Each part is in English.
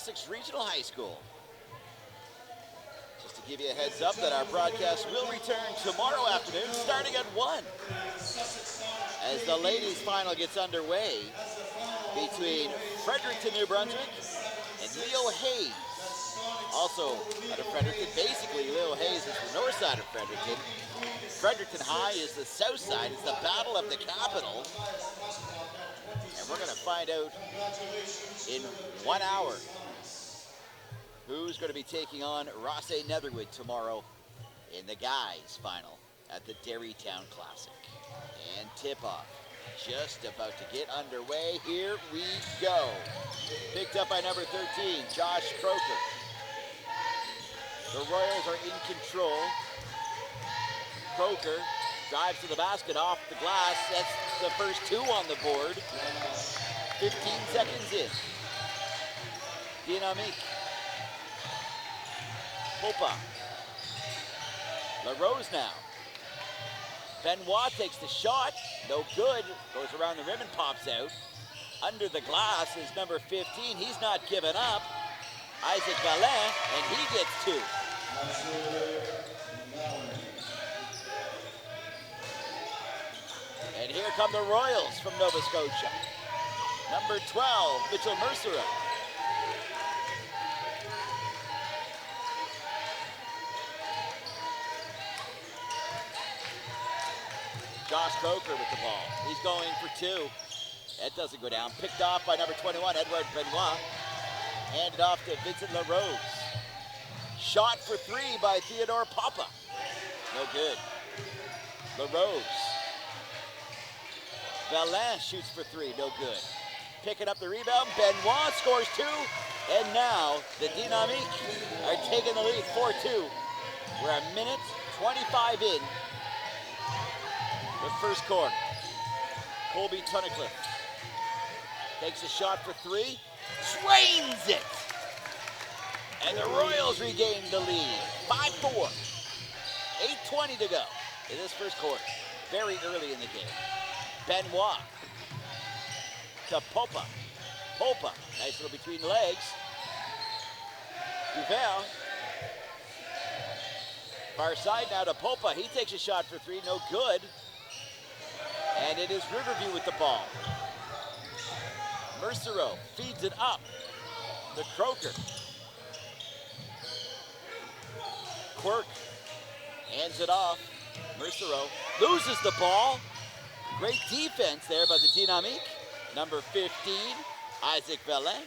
Essex Regional High School. Just to give you a heads up that our broadcast will return tomorrow afternoon starting at 1. As the ladies' final gets underway between Fredericton, New Brunswick and Leo Hayes. Also out of Fredericton, basically Leo Hayes is the north side of Fredericton. Fredericton High is the south side. It's the battle of the capital. And we're going to find out in 1 hour who's going to be taking on Ross A. Netherwood tomorrow in the guys' final at the Derrytown Classic. And tip-off just about to get underway. Here we go. Picked up by number 13, Josh Croker. The Royals are in control. Croker drives to the basket off the glass. That's the first 2 on the board. 15 seconds in. Dynamique. Popa. LaRose now. Benoit takes the shot. No good. Goes around the rim and pops out. Under the glass is number 15. He's not giving up. Isaac Valin, and he gets 2. And here come the Royals from Nova Scotia. Number 12, Mitchell Mercero. Josh Coker with the ball. He's going for 2. That doesn't go down. Picked off by number 21, Edward Benoit. Handed off to Vincent LaRose. Shot for 3 by Theodore Papa. No good. LaRose. Valin shoots for 3, no good. Picking up the rebound, Benoit scores 2. And now the Dynamique are taking the lead 4-2. We're a minute 25 in the first quarter. Colby Tunnicliffe takes a shot for 3, drains it. And the Royals regain the lead, 5-4. 8:20 to go in this first quarter, very early in the game. Benoit to Popa. Popa, nice little between the legs. Duvel. Far side now to Popa. He takes a shot for 3, no good. And it is Riverview with the ball. Mercero feeds it up to Croker. Quirk hands it off. Mercero loses the ball. Great defense there by the Dynamique. Number 15, Isaac Valin.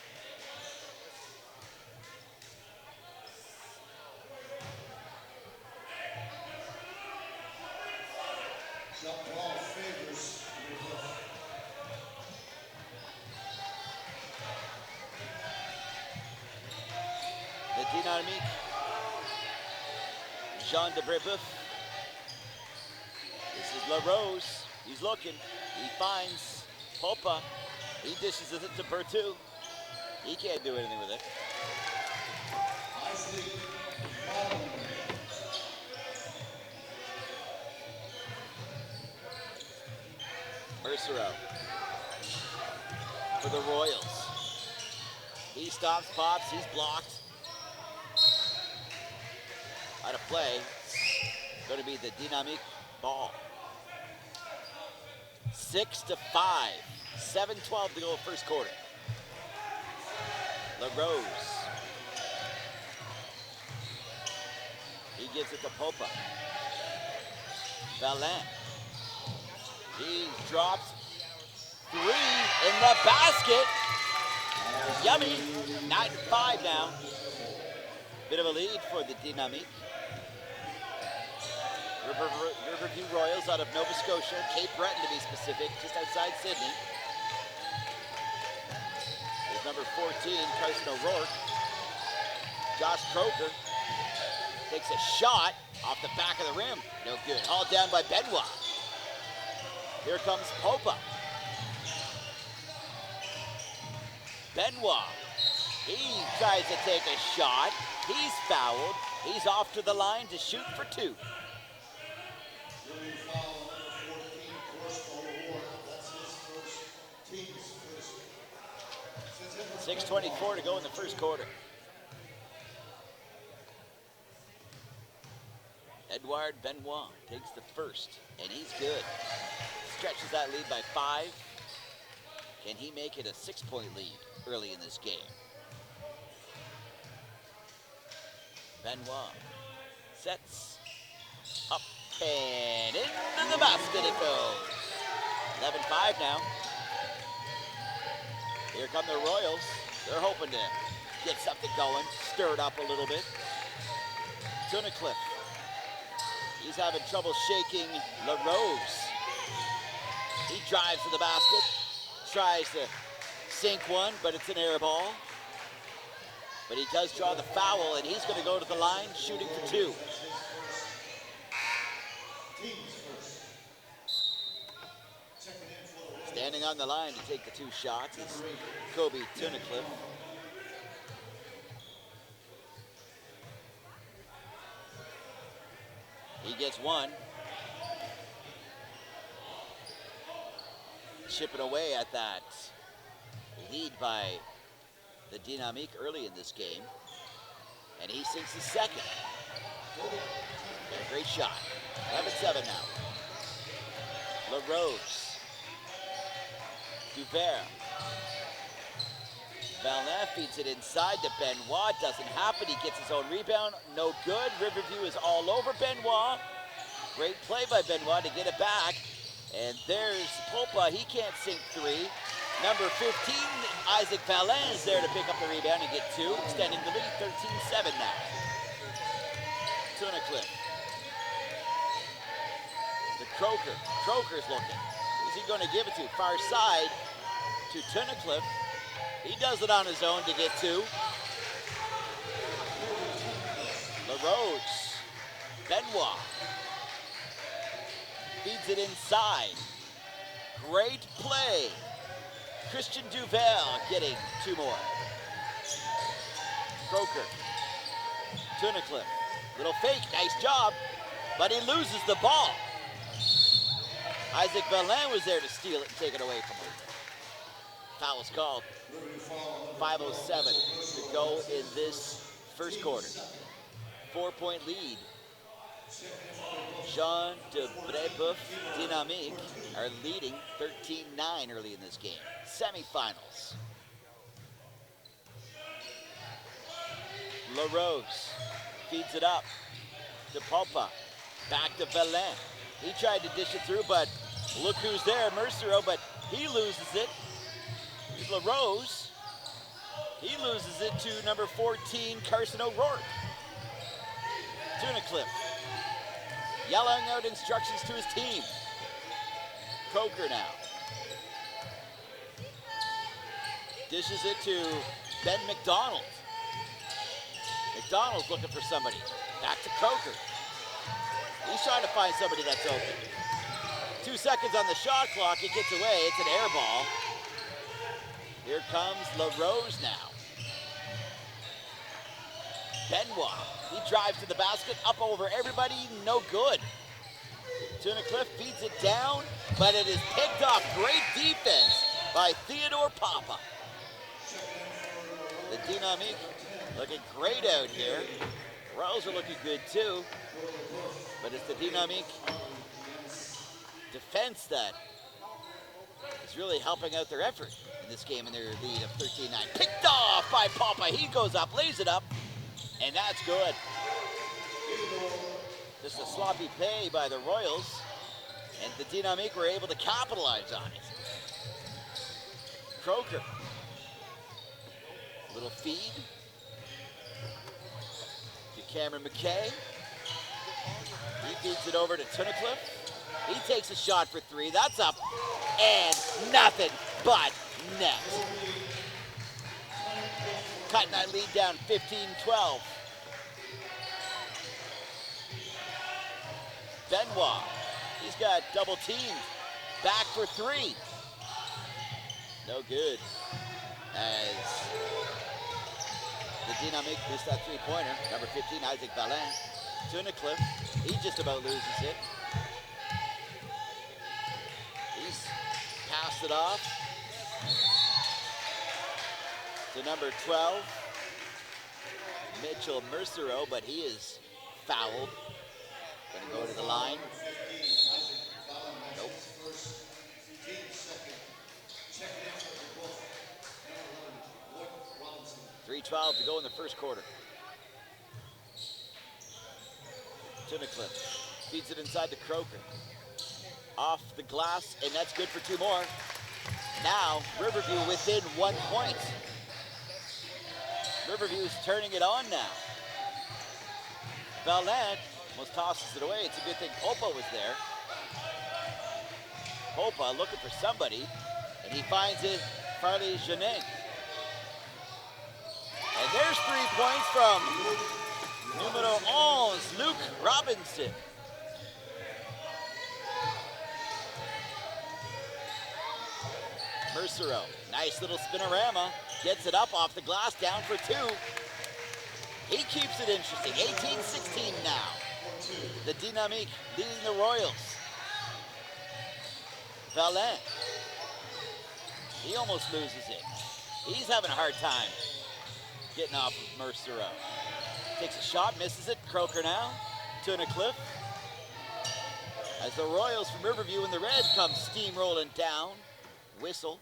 The Dynamique. Jean de Brebeuf. This is LaRose. He's looking. He finds Popa. He dishes it to Bertu. He can't do anything with it. Mercero for the Royals. He stops, pops, he's blocked. Out of play. Going to be the Dynamique ball. 6-5. 7:12 to go first quarter. LaRose. He gives it to Popa. Valin. He drops 3 in the basket. Yummy. 9-5 now. Bit of a lead for the Dynamique. Riverview Royals out of Nova Scotia, Cape Breton to be specific, just outside Sydney. There's number 14, Carson O'Rourke. Josh Croker takes a shot off the back of the rim. No good. Hauled down by Benoit. Here comes Popa. Benoit. He tries to take a shot. He's fouled. He's off to the line to shoot for 2. 6:24 to go in the first quarter. Edouard Benoit takes the first, and he's good. Stretches that lead by 5. Can he make it a 6-point lead early in this game? Benoit sets up and into the basket it goes. 11-5 now. Here come the Royals. They're hoping to get something going, stir it up a little bit. Tunnicliffe. He's having trouble shaking LaRose. He drives to the basket, tries to sink one, but it's an air ball. But he does draw the foul, and he's going to go to the line, shooting for 2. Standing on the line to take the 2 shots is Kobe Tunnicliffe. He gets 1. Chipping away at that lead by the Dynamique early in this game. And he sinks the second. A great shot. 11-7 now. LaRose. Duvert. Valin feeds it inside to Benoit. Doesn't happen. He gets his own rebound. No good. Riverview is all over Benoit. Great play by Benoit to get it back. And there's Popa. He can't sink 3. Number 15, Isaac Valin is there to pick up the rebound and get 2. Extending the lead, 13-7 now. Tunnicliffe. To Croker. Croker's looking. Who's he going to give it to? Far side to Tunnicliffe. He does it on his own to get 2. LaRose. Benoit. Feeds it inside. Great play. Christian Duval getting 2 more. Croker. Tunnicliffe. Little fake. Nice job. But he loses the ball. Isaac Valin was there to steal it and take it away from him. Foul is called. 5:07 to go in this first quarter. 4-point lead. Jean de Brebeuf, Dynamique, are leading 13-9 early in this game. Semifinals. LaRose feeds it up to Popa. Back to Valin. He tried to dish it through, but look who's there, Mercero, but he loses it. Here's LaRose. He loses it to number 14, Carson O'Rourke. Tunnicliffe. Yelling out instructions to his team. Croker now. Dishes it to Ben McDonald. McDonald's looking for somebody. Back to Croker. He's trying to find somebody that's open. 2 seconds on the shot clock. It gets away. It's an air ball. Here comes LaRose now. Benoit. He drives to the basket, up over everybody, no good. Tunnicliffe feeds it down, but it is picked off. Great defense by Theodore Papa. The Dynamique looking great out here. Royals are looking good too, but it's the Dynamique defense that is really helping out their effort in this game in their lead of 13-9. Picked off by Papa. He goes up, lays it up. And that's good. Just a sloppy play by the Royals. And the Dynamique were able to capitalize on it. Croker. Little feed. To Cameron McKay. He feeds it over to Tunnicliffe. He takes a shot for 3. That's up. And nothing but net. Cutting that lead down 15-12. Benoit, he's got double teamed. Back for 3. No good. As the Dynamique missed that 3-pointer. Number 15, Isaac Valin. Tunnicliffe, he just about loses it. He's passed it off to to number 12, Mitchell Mercero, but he is fouled. Gonna go to the line. Nope. 3:12 to go in the first quarter. Tunnicliffe feeds it inside to Croker. Off the glass, and that's good for 2 more. Now, Riverview within 1 point. Riverview's turning it on now. Valent almost tosses it away. It's a good thing Popa was there. Popa looking for somebody, and he finds it, Farley Genet. And there's 3 points from numero 11, Luke Robinson. Mercero, nice little spinorama, gets it up off the glass, down for 2. He keeps it interesting, 18-16 now. The Dynamique leading the Royals. Valent, he almost loses it. He's having a hard time getting off of Mercero. Takes a shot, misses it. Croker now, Tunnicliffe. As the Royals from Riverview in the red come steamrolling down. Whistle.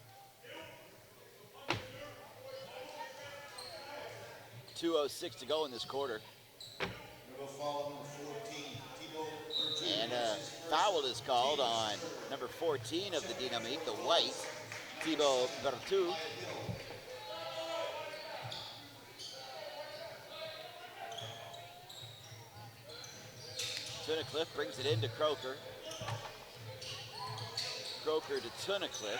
2:06 to go in this quarter. And a foul is called on number 14 of the Dynamique, the white, Thibaut Bertou. Tunnicliffe brings it into Croker. Croker to Tunnicliffe.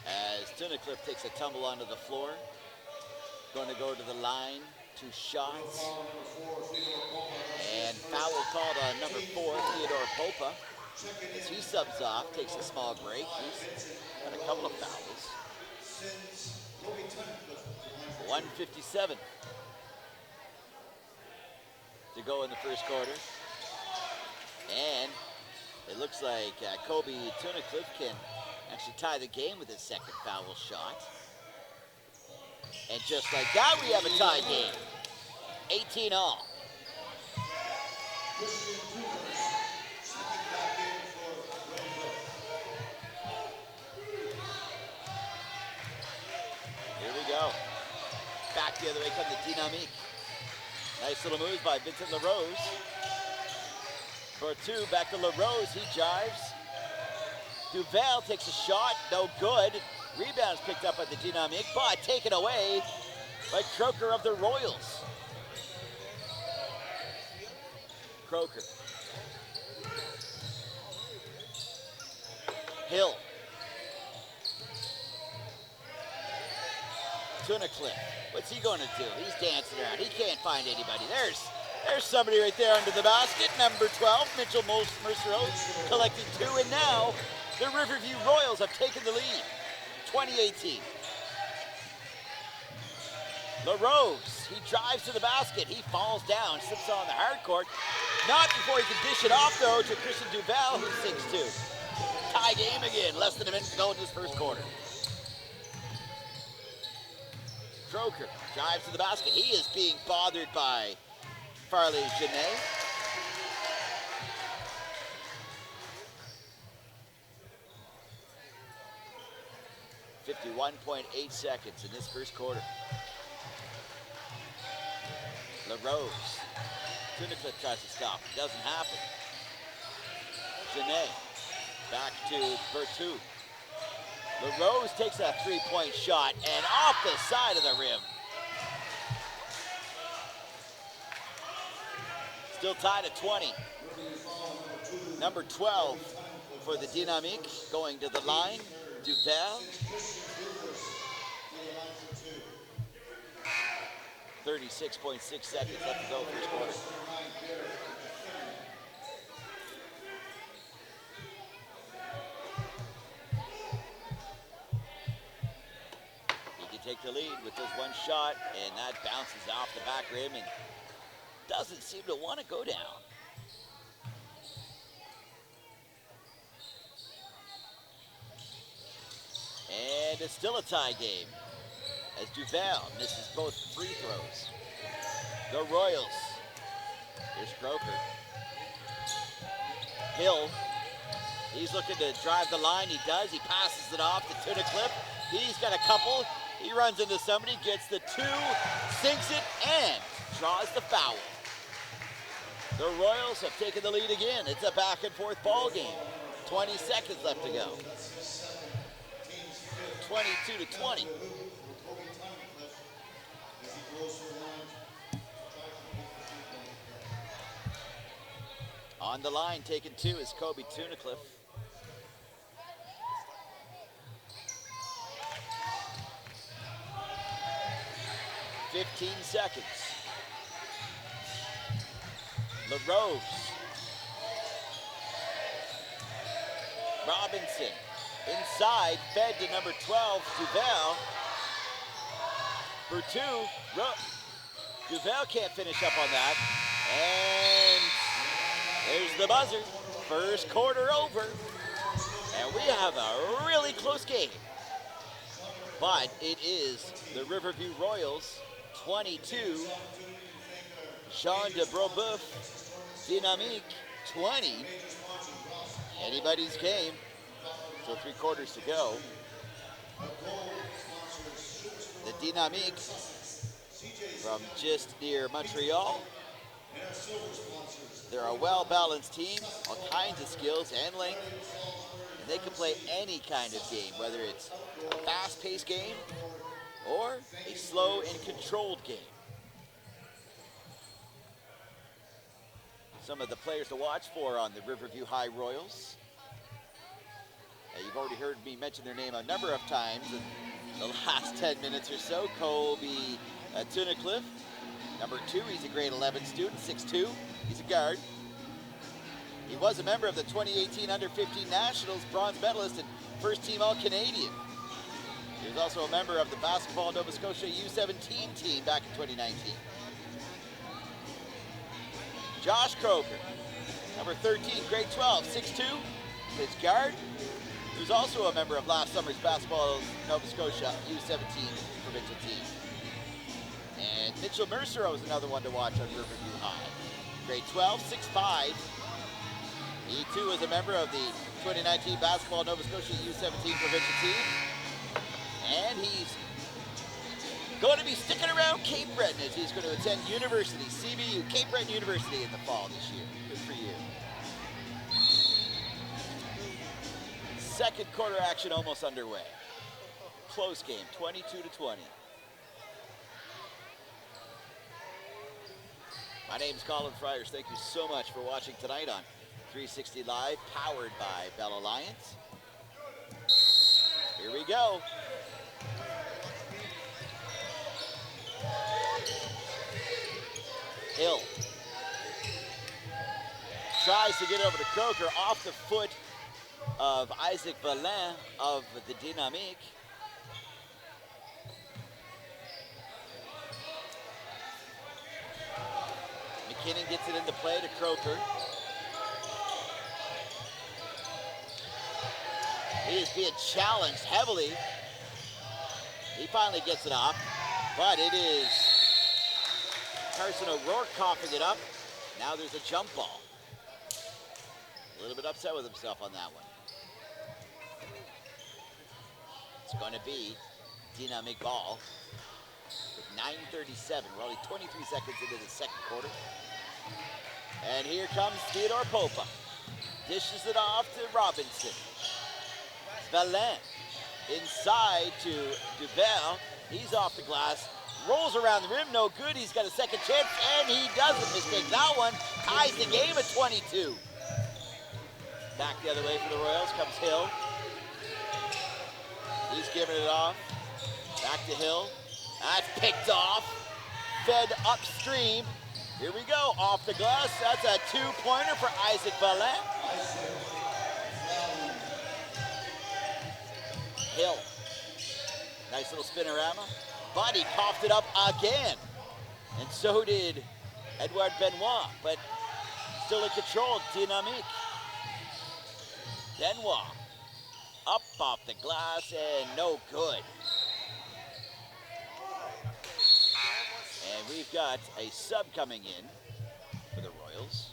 As Tunnicliffe takes a tumble onto the floor. Going to go to the line, 2 shots. And foul called on number 4, Theodore Popa. As he subs off, takes a small break. He's got a couple of fouls. 1:57 to go in the first quarter. And it looks like Kobe Tunnicliffe can actually tie the game with his second foul shot. And just like that, we have a tie game. 18-all. Here we go. Back the other way come the Dynamique. Nice little moves by Vincent LaRose. For 2, back to LaRose, he jives. Duval takes a shot, no good. Rebounds picked up by the Dynamique, but taken away by Croker of the Royals. Croker. Hill. Tunnicliffe. What's he going to do? He's dancing around. He can't find anybody. There's somebody right there under the basket. Number 12, Mitchell Mercero, collecting 2. And now the Riverview Royals have taken the lead. 2018. LaRose, he drives to the basket. He falls down, slips on the hard court. Not before he can dish it off, though, to Christian Duval, who sinks 2. Tie game again. Less than a minute to go in this first quarter. Croker drives to the basket. He is being bothered by Farley Genet. .8 seconds in this first quarter. LaRose. Tunnicliffe tries to stop. It doesn't happen. Genet. Back to Bertou. LaRose takes a 3-point shot and off the side of the rim. Still tied at 20. Number 12 for the Dynamique going to the line. Duval. 36.6 seconds left to go first quarter. He can take the lead with this one shot, and that bounces off the back rim and doesn't seem to want to go down. And it's still a tie game as Duval misses both free throws. The Royals. Here's Croker. Hill. He's looking to drive the line. He does. He passes it off to Tunnicliffe. He's got a couple. He runs into somebody, gets the two, sinks it, and draws the foul. The Royals have taken the lead again. It's a back and forth ball game. 20 seconds left to go. 22-20. On the line, taking two is Kobe Tunnicliffe. Fifteen seconds. LaRose. Robinson. Inside, fed to number 12, Duval. For two, Duval can't finish up on that. And there's the buzzer. First quarter over. And we have a really close game. But it is the Riverview Royals 22, Jean de Brobeuf, Dynamique 20. Anybody's game. So 3 quarters to go. The Dynamique from just near Montreal. They're a well-balanced team, all kinds of skills and length. And they can play any kind of game, whether it's a fast-paced game or a slow and controlled game. Some of the players to watch for on the Riverview High Royals. You've already heard me mention their name a number of times in the last 10 minutes or so. Kobe Tunnicliffe, number 2, he's a grade 11 student, 6'2", he's a guard. He was a member of the 2018 Under-15 Nationals, bronze medalist and first-team All-Canadian. He was also a member of the Basketball Nova Scotia U17 team back in 2019. Josh Croker, number 13, grade 12, 6'2", his guard. He was also a member of last summer's Basketball Nova Scotia U17 provincial team. And Mitchell Mercer was another one to watch on Riverview High. Grade 12, 6'5". He too was a member of the 2019 Basketball Nova Scotia U17 provincial team. And he's going to be sticking around Cape Breton as he's going to attend university, CBU, Cape Breton University in the fall this year. Good for you. Second quarter action almost underway. Close game, 22-20. My name's Colin Friars. Thank you so much for watching tonight on 360 Live, powered by Bell Alliance. Here we go. Hill tries to get over to Croker off the foot of Isaac Valin of the Dynamique. McKinnon gets it into play to Croker. He is being challenged heavily. He finally gets it off, but it is Carson O'Rourke coughing it up. Now there's a jump ball. A little bit upset with himself on that one. It's going to be Dynamique ball with 9:37. We're only 23 seconds into the second quarter. And here comes Theodore Popa. Dishes it off to Robinson. Valin inside to Duval. He's off the glass. Rolls around the rim, no good. He's got a second chance, and he doesn't mistake that one. Ties the game at 22. Back the other way for the Royals comes Hill. He's giving it off. Back to Hill. That's picked off. Fed upstream. Here we go, off the glass. That's a two-pointer for Isaac Valin. Hill. Nice little spinorama. But he coughed it up again. And so did Edouard Benoit, but still in control, Dynamique. Benoit up off the glass and no good. And we've got a sub coming in for the Royals.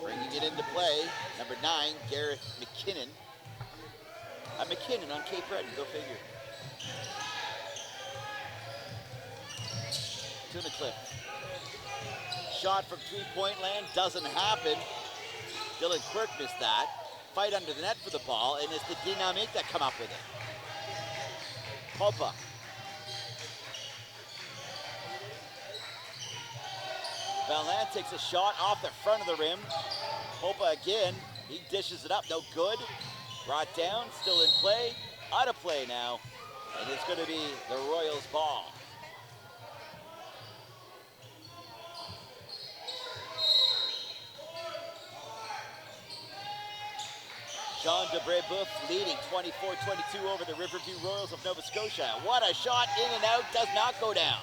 Bringing it into play, number 9, Gareth McKinnon. McKinnon on Cape Breton, go figure. Tunnicliffe. Shot from three-point land, doesn't happen. Dylan Quirk missed that. Fight under the net for the ball, and it's the Dynamique that come up with it. Popa. Valin takes a shot off the front of the rim. Popa again, he dishes it up, no good. Brought down, still in play, out of play now. And it's gonna be the Royals' ball. Jean de Brébeuf leading 24-22 over the Riverview Royals of Nova Scotia. What a shot, in and out, does not go down.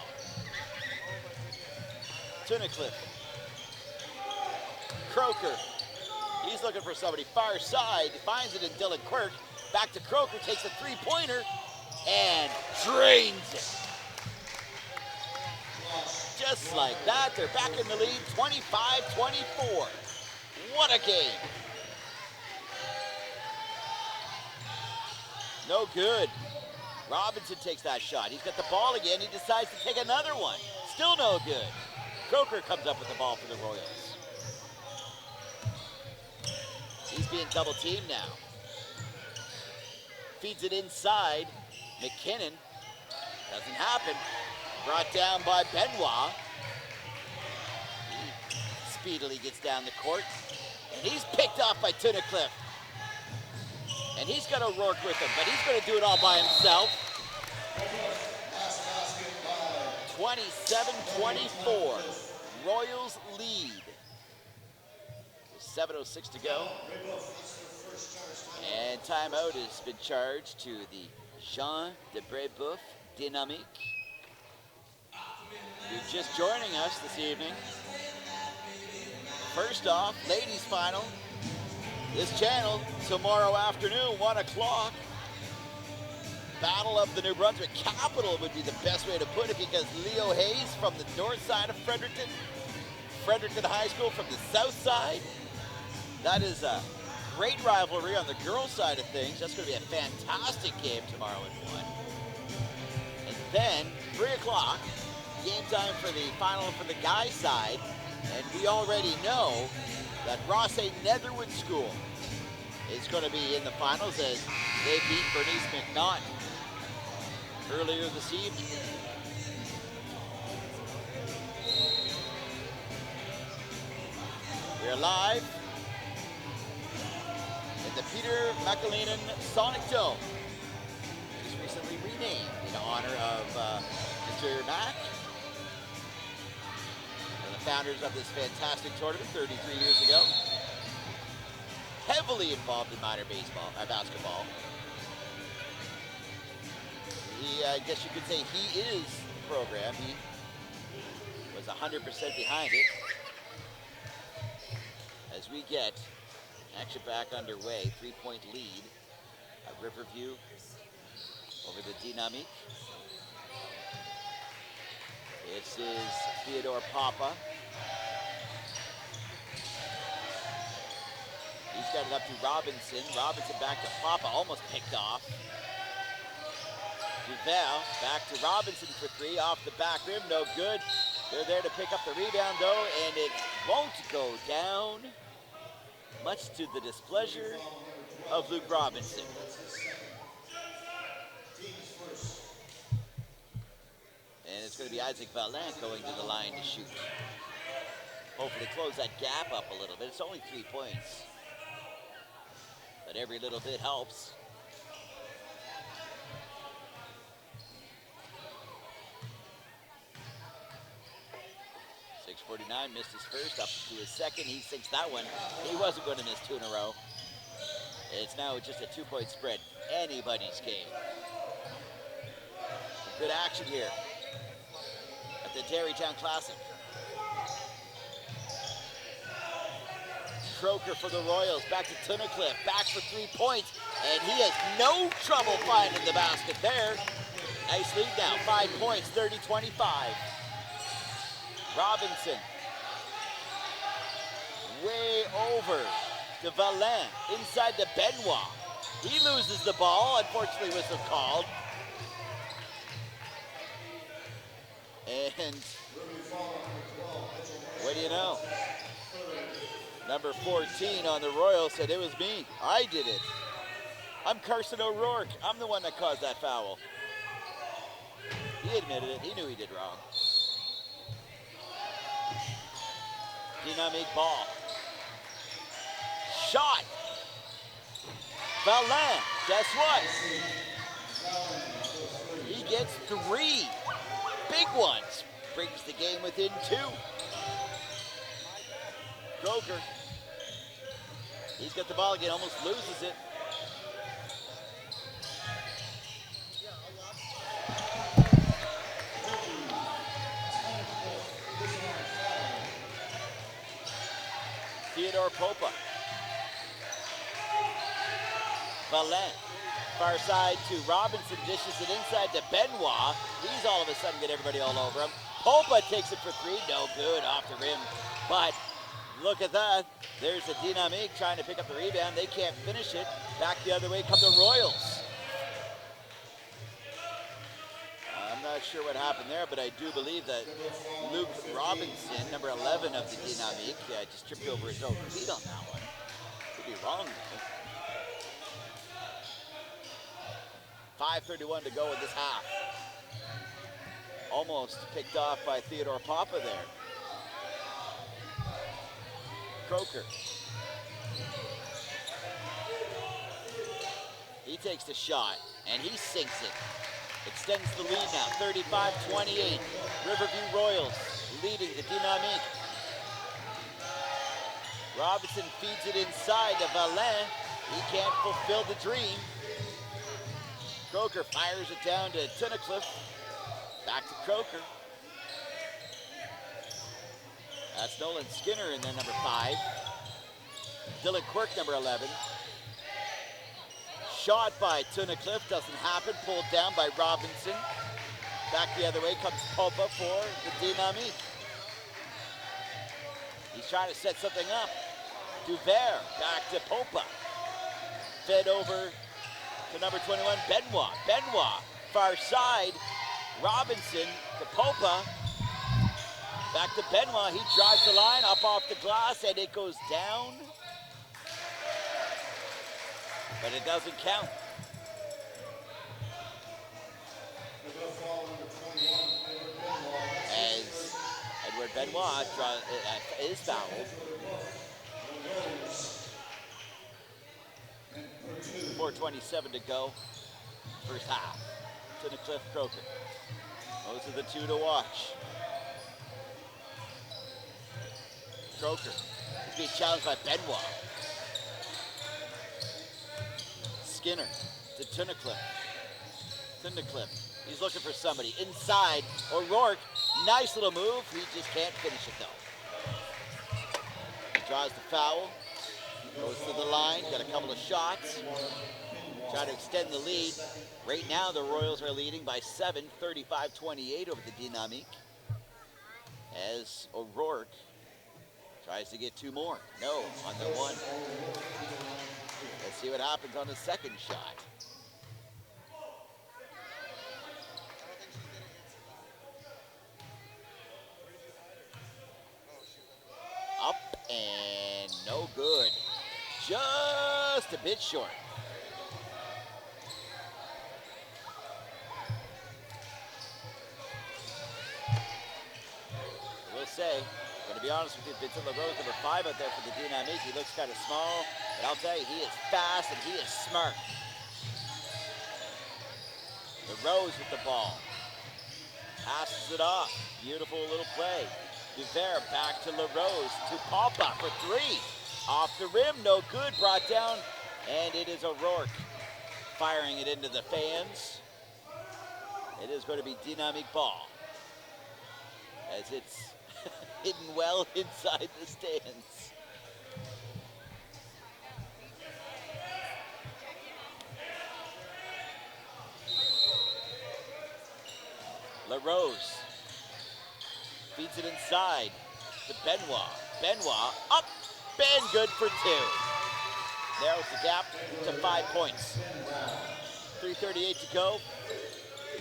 Tunnicliffe. Croker. He's looking for somebody far side, finds it in Dylan Quirk. Back to Croker, takes a three-pointer, and drains it. Just like that, they're back in the lead, 25-24. What a game. No good. Robinson takes that shot. He's got the ball again. He decides to take another one. Still no good. Croker comes up with the ball for the Royals. He's being double teamed now. Feeds it inside. McKinnon. Doesn't happen. Brought down by Benoit. He speedily gets down the court. And he's picked off by Tunnicliffe. And he's got O'Rourke with him, but he's going to do it all by himself. 27-24. Royals lead. 7:06 to go. And timeout has been charged to the Jean de Brébeuf Dynamique. You're just joining us this evening. First off, ladies final. This channel, tomorrow afternoon, 1 o'clock. Battle of the New Brunswick capital would be the best way to put it, because Leo Hayes from the north side of Fredericton, Fredericton High School from the south side. That is a great rivalry on the girls' side of things. That's going to be a fantastic game tomorrow at 1. And then, 3 o'clock, game time for the final for the guys' side. And we already know that Ross A. Netherwood School is going to be in the finals as they beat Bernice McNaughton earlier this evening. We're live in the Peter McAleenan Sonic Dome, just recently renamed in honor of Mr. Mack, one of the founders of this fantastic tournament 33 years ago. Heavily involved in minor basketball. I guess you could say he is the program. He was 100% behind it. As we get action back underway, 3-point lead at Riverview over the Dynamique. This is Theodore Papa. He's got it up to Robinson. Robinson back to Papa, almost picked off. Duval back to Robinson for 3, off the back rim, no good. They're there to pick up the rebound though, and it won't go down, much to the displeasure of Luke Robinson. And it's going to be Isaac Valin going to the line to shoot. Hopefully close that gap up a little bit. It's only 3 points, but every little bit helps. .49, missed his first, up to his second. He sinks that one. He wasn't going to miss 2 in a row. It's now just a 2-point spread. Anybody's game. Good action here at the Terrytown Classic. Croker for the Royals, back to Tunnicliffe, back for 3 points, and he has no trouble finding the basket there. Nice lead now, 5 points, 30-25. Robinson, way over to Valin, inside to Benoit. He loses the ball, unfortunately whistle called. And what do you know? Number 14 on the Royals said, it was me, I did it. I'm Carson O'Rourke, I'm the one that caused that foul. He admitted it, he knew he did wrong. Dynamique ball. Shot. Valin, guess what? He gets 3 big ones. Brings the game within 2. Croker. He's got the ball again, almost loses it. Theodore Popa. Valin. Far side to Robinson, dishes it inside to Benoit. He's all of a sudden got everybody all over him. Popa takes it for 3, no good, off the rim. But look at that. There's a Dynamique trying to pick up the rebound. They can't finish it. Back the other way come the Royals. I'm not sure what happened there, but I do believe that Luke Robinson, number 11 of the Dynamique, just tripped over his own feet on that one. Could be wrong though. 5:31 to go in this half. Almost picked off by Theodore Popa there. Croker. He takes the shot, and he sinks it. Extends the lead now, 35-28. Riverview Royals leading the Dynamique. Robinson feeds it inside to Valin. He can't fulfill the dream. Croker fires it down to Tunnicliffe. Back to Croker. That's Nolan Skinner in there, number 5. Dylan Quirk, number 11. Shot by Tunnicliffe, doesn't happen. Pulled down by Robinson. Back the other way comes Popa for the Dynamique. He's trying to set something up. Duvert, back to Popa. Fed over to number 21, Benoit. Benoit, far side. Robinson to Popa. Back to Benoit. He drives the line up off the glass, and it goes down. But it doesn't count. As Edward Benoit is fouled. 4:27 to go. First half. Tunnicliffe, Croker. Those are the 2 to watch. Croker is being challenged by Benoit. Skinner to Tunnicliffe. Tunnicliffe, he's looking for somebody. Inside, O'Rourke, nice little move. He just can't finish it though. He draws the foul, goes to the line, got a couple of shots. Try to extend the lead. Right now the Royals are leading by 7, 35-28 over the Dynamique. As O'Rourke tries to get 2 more. No, on the one. Let's see what happens on the second shot. Up and no good. Just a bit short. I will say, to be honest with you, Vincent LaRose, number 5 out there for the Dynamique. He looks kind of small, but I'll tell you, he is fast and he is smart. LaRose with the ball. Passes it off. Beautiful little play. Duvert back to LaRose to Popa for 3. Off the rim, no good. Brought down, and it is O'Rourke firing it into the fans. It is going to be Dynamique ball, as it's hidden well inside the stands. LaRose feeds it inside to Benoit. Benoit up and good for 2. Narrows the gap to 5 points. 3:38 to go.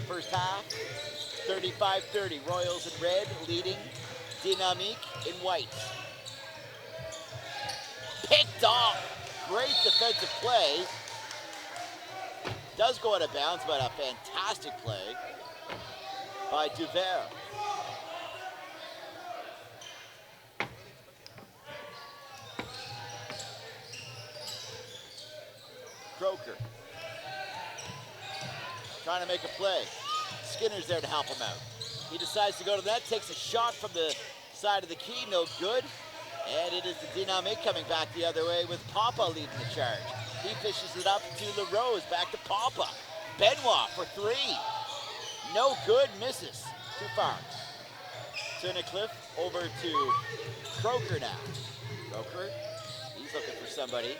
First half, 35-30. Royals in red leading Dynamique in white. Picked off. Great defensive play. Does go out of bounds, but a fantastic play by Duvert. Croker trying to make a play. Skinner's there to help him out. He decides to go to the net, takes a shot from the side of the key, no good. And it is the Dynamique coming back the other way with Papa leading the charge. He fishes it up to LaRose, back to Papa. Benoit for 3. No good, misses. Too far. Tunnicliffe over to Croker now. Croker, he's looking for somebody.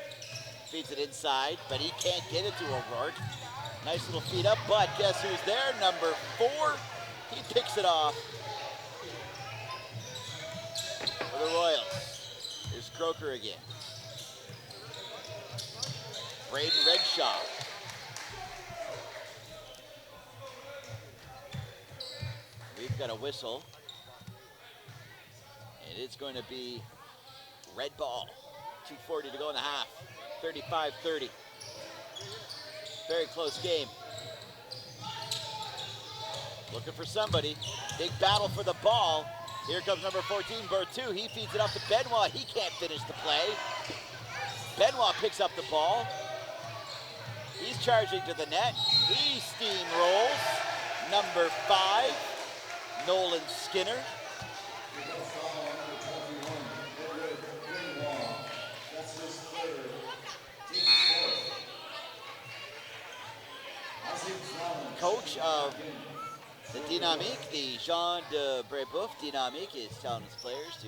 Feeds it inside, but he can't get it to O'Rourke. Nice little feed up, but guess who's there? Number 4. He picks it off for the Royals. Here's Croker again. Braden Redshaw. We've got a whistle. And it's going to be red ball. 2:40 to go in the half. 35-30. Very close game. Looking for somebody. Big battle for the ball. Here comes number 14, Bertu. He feeds it up to Benoit. He can't finish the play. Benoit picks up the ball. He's charging to the net. He steamrolls. Number 5, Nolan Skinner. Coach of the Dynamique, the Jean de Brebeuf Dynamique, is telling his players to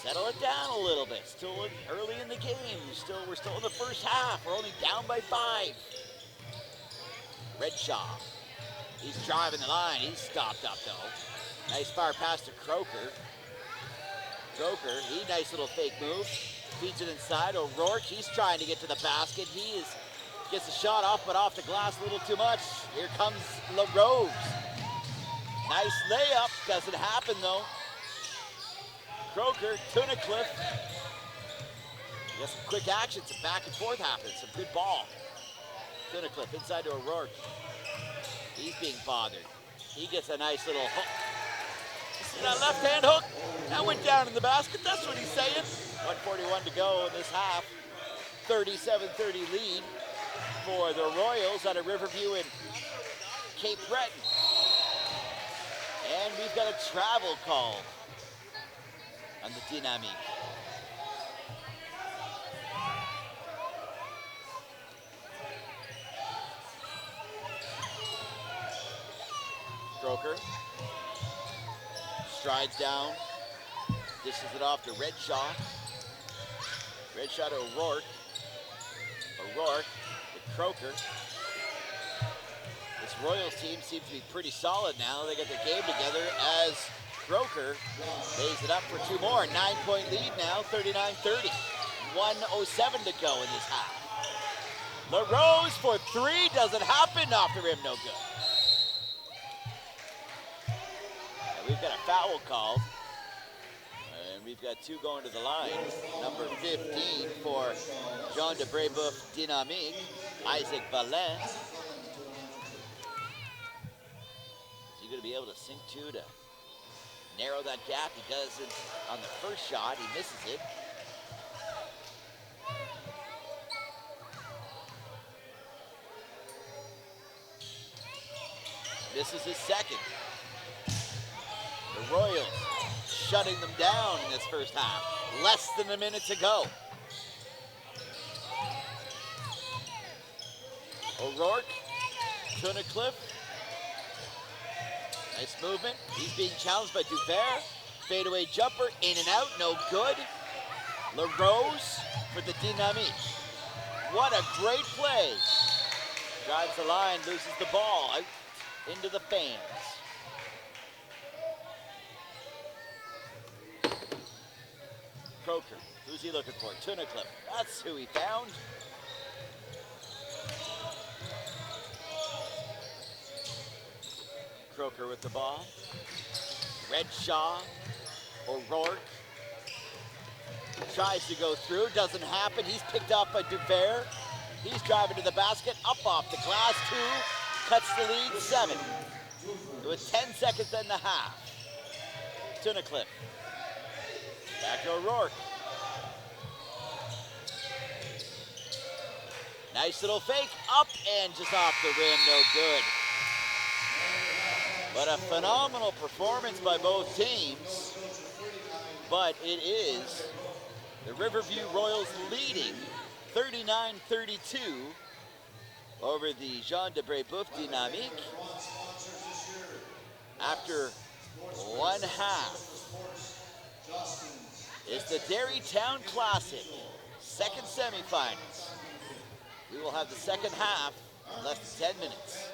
settle it down a little bit. Still early in the game. We're still in the first half. We're only down by 5. Redshaw. He's driving the line. He's stopped up though. Nice fire pass to Croker. Croker, nice little fake move. Feeds it inside. O'Rourke, he's trying to get to the basket. Gets a shot off, but off the glass a little too much. Here comes LaRose. Nice layup. Doesn't happen though. Croker, Tunnicliffe. Some quick action, some back and forth happens. Some good ball. Tunnicliffe inside to O'Rourke. He's being bothered. He gets a nice little hook. See that left-hand hook? That went down in the basket. That's what he's saying. 1:41 to go in this half. 37-30 lead for the Royals out of Riverview and Cape Breton. And we've got a travel call on the Dynamique. Croker strides down, dishes it off to Redshaw. Redshaw to O'Rourke. O'Rourke to Croker. This Royals team seems to be pretty solid now. They got their game together as Croker lays it up for 2 more. 9-point lead now, 39-30. 1:07 to go in this half. LaRose for 3, doesn't happen, off the rim, no good. And we've got a foul called. And we've got 2 going to the line. Number 15 for Jean de Brebeuf Dynamique, Isaac Valin. Is he going to be able to sink 2 to narrow that gap? He does it on the first shot. He misses it. This is his second. The Royals shutting them down in this first half. Less than a minute to go. O'Rourke, Tunnicliffe. Nice movement. He's being challenged by Duvert. Fadeaway jumper, in and out, no good. LaRose for the Dynamique. What a great play. Drives the line, loses the ball, out into the fans. Croker. Who's he looking for? Tunnicliffe. That's who he found. Croker with the ball. Redshaw. O'Rourke. Tries to go through. Doesn't happen. He's picked up by Duvert. He's driving to the basket. Up off the glass. 2. Cuts the lead. 7. With 10 seconds and a half. Tunnicliffe. Back to O'Rourke. Nice little fake. Up and just off the rim. No good. But a phenomenal performance by both teams. But it is the Riverview Royals leading 39-32 over the Jean de Brébeuf Dynamique after one half. It's the Derrytown Classic, second semifinals. We will have the second half in less than 10 minutes.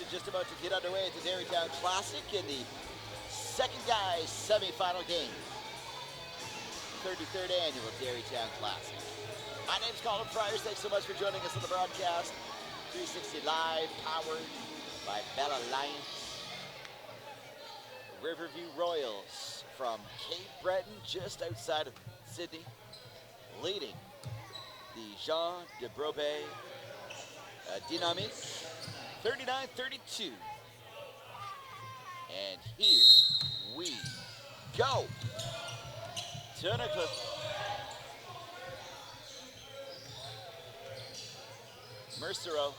action just about to get underway at the Dairytown Classic in the second guys semi-final game. 33rd annual Dairytown Classic. My name's Colin Friars. Thanks so much for joining us on the broadcast. 360 Live, powered by Bell Alliance. Riverview Royals from Cape Breton, just outside of Sydney, leading the Jean de Brobe Dynamique 39-32. And here we go. Dynamique. Mercero.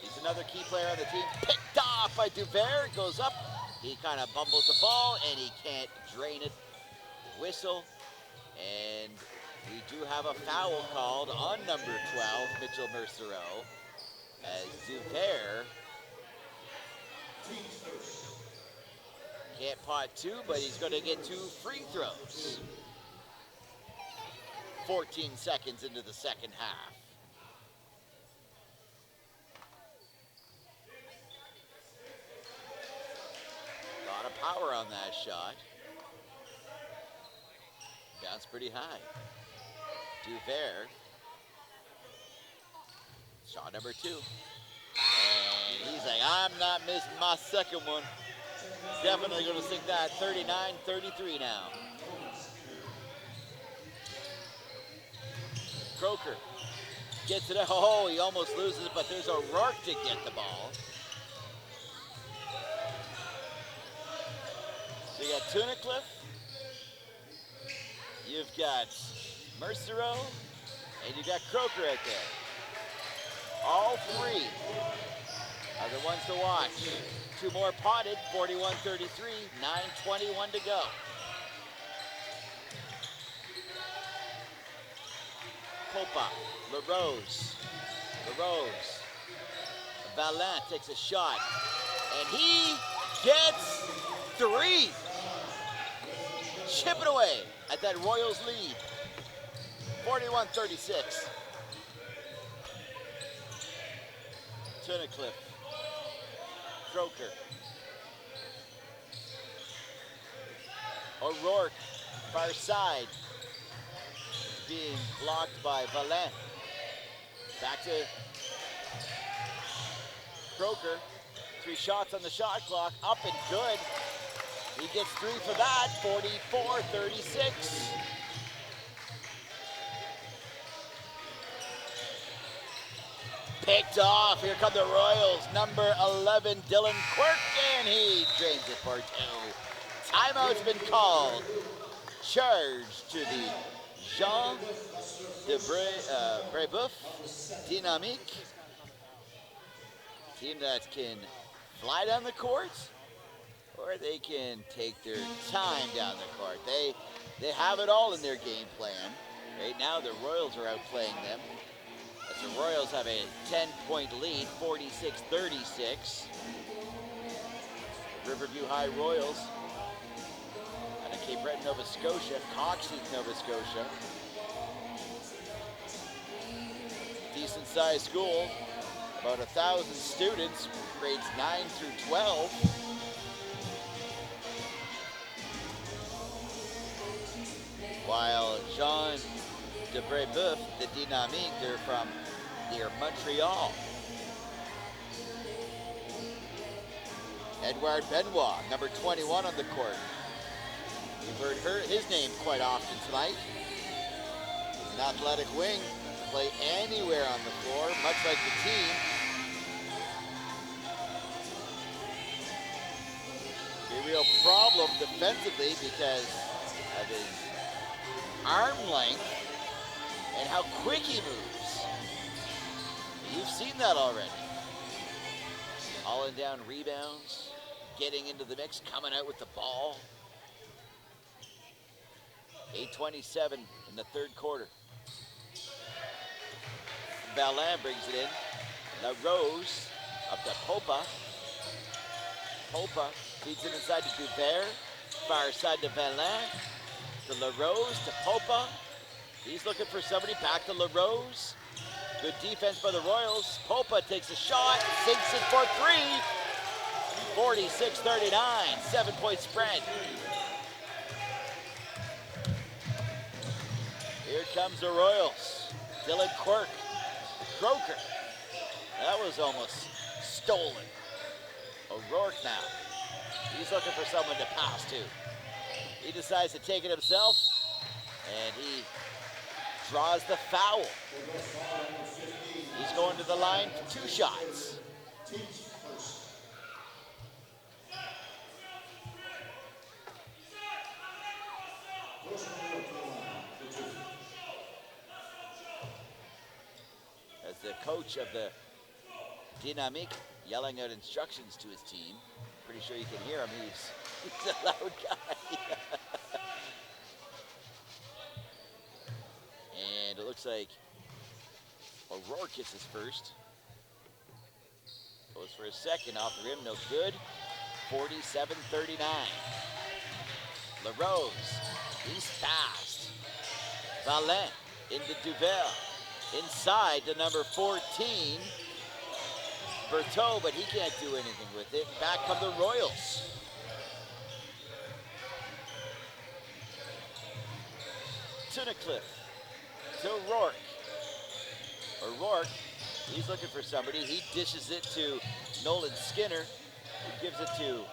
He's another key player on the team. Picked off by Duvert. Goes up. He kind of bumbles the ball and he can't drain it. Whistle. And we do have a foul called on number 12, Mitchell Mercero, as Duvert can't pot two, but he's going to get 2 free throws. 14 seconds into the second half. A lot of power on that shot. Bounced pretty high. Duvert. Shot number 2. And he's like, I'm not missing my second one. Definitely going to sink that. 39-33 now. Croker gets it. Oh, he almost loses it, but there's a Rourke to get the ball. So you got Tunnicliffe. You've got Mercero, and you got Croker right there. All 3 are the ones to watch. 2 more potted, 41-33, 9:21 to go. Popa, LaRose. Valin takes a shot, and he gets 3. Chipping away at that Royals lead. 41-36. Tunnicliffe. Croker. O'Rourke, far side. Being blocked by Valin. Back to Croker. 3 shots on the shot clock. Up and good. He gets 3 for that. 44-36. Picked off. Here come the Royals. Number 11, Dylan Quirk, and he drains it for 2. Timeout's been called. Charge to the Jean de Brebeuf Dynamique. Team that can fly down the court, or they can take their time down the court. They have it all in their game plan. Right now, the Royals are outplaying them. As the Royals have a 10-point lead, 46-36. Riverview High Royals out of Cape Breton, Nova Scotia, Coxie, Nova Scotia. Decent-sized school, about 1,000 students, grades 9 through 12. While Jean de Brebeuf, the Dynamique, they're from near Montreal. Edouard Benoit, number 21 on the court. You've heard his name quite often tonight. He's an athletic wing, can play anywhere on the floor, much like the team. Be a real problem defensively because of his arm length and how quick he moves. You've seen that already. Hauling down rebounds, getting into the mix, coming out with the ball. 8:27 in the 3rd quarter. Valin brings it in. LaRose up to Popa. Popa feeds it inside to Duvert. Far side to Valin. To LaRose, to Popa. He's looking for somebody. Back to LaRose. Good defense by the Royals. Popa takes a shot, sinks it for three. 46-39, 7-point spread. Here comes the Royals. Dylan Quirk, Croker. That was almost stolen. O'Rourke now. He's looking for someone to pass to. He decides to take it himself, and he draws the foul. He's going to the line for 2 shots. As the coach of the Dynamique yelling out instructions to his team. Pretty sure you can hear him. He's a loud guy. And it looks like O'Rourke gets his first. Goes for a second off the rim, no good. 47-39. LaRose, he's fast. Valent into Duvel. Inside to number 14. Berteau, but he can't do anything with it. Back come the Royals. Tunnicliffe to O'Rourke. O'Rourke, he's looking for somebody. He dishes it to Nolan Skinner, who gives it to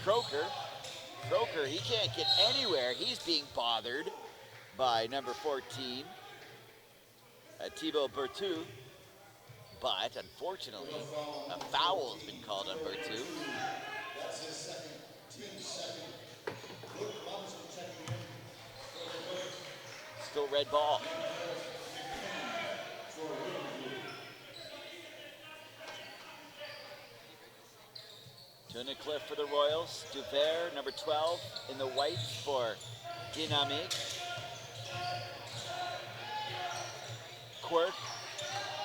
Croker. Croker, he can't get anywhere. He's being bothered by number 14, Thibaut Berteau. But unfortunately, a foul has been called on Berteau. Still red ball. Tunnicliffe for the Royals. Duvert, number 12, in the white for Dynamique. Quirk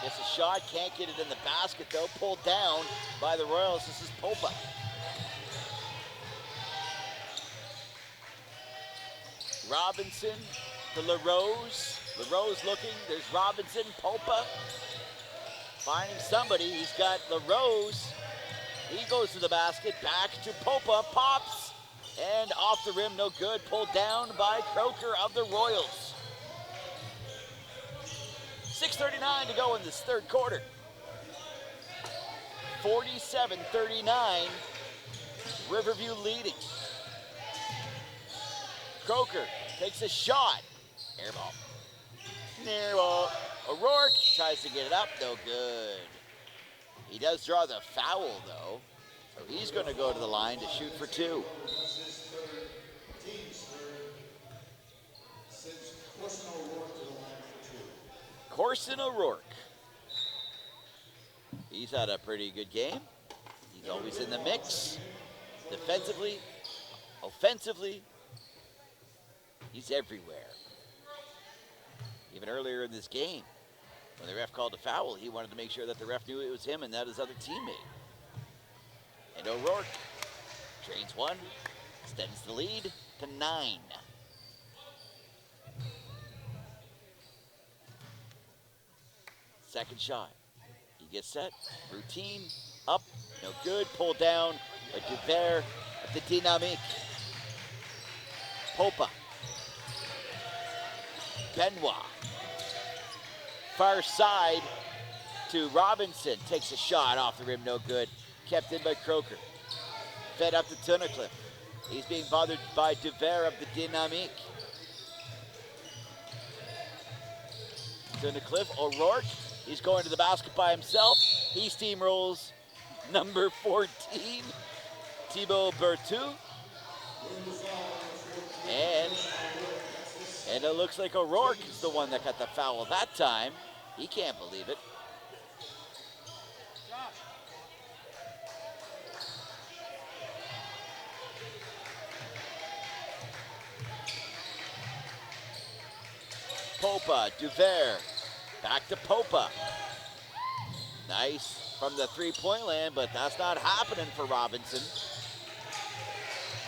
gets a shot, can't get it in the basket though. Pulled down by the Royals. This is Popa. Robinson to LaRose. LaRose looking. There's Robinson, Popa. Finding somebody. He's got LaRose. He goes to the basket. Back to Popa. Pops. And off the rim. No good. Pulled down by Croker of the Royals. 6:39 to go in this third quarter. 47-39. Riverview leading. Croker takes a shot. Air ball. Near ball. O'Rourke tries to get it up. No good. He does draw the foul, though. So he's going to go to the line to shoot for 2. Corson O'Rourke. He's had a pretty good game. He's always in the mix. Defensively, offensively, he's everywhere. Even earlier in this game, when the ref called a foul, he wanted to make sure that the ref knew it was him and not his other teammate. And O'Rourke drains one, extends the lead to 9. Second shot. He gets set. Routine. Up. No good. Pulled down. A Duvert of the Dynamique. Popa. Benoit. Far side to Robinson. Takes a shot off the rim. No good. Kept in by Croker. Fed up to Tunnicliffe. He's being bothered by Duvert of the Dynamique. Tunnicliffe. O'Rourke. He's going to the basket by himself. He steamrolls number 14, Thibaut Berteau. And it looks like O'Rourke is the one that got the foul that time. He can't believe it. Popa, Duvert. Back to Popa. Nice from the three-point land, but that's not happening for Robinson.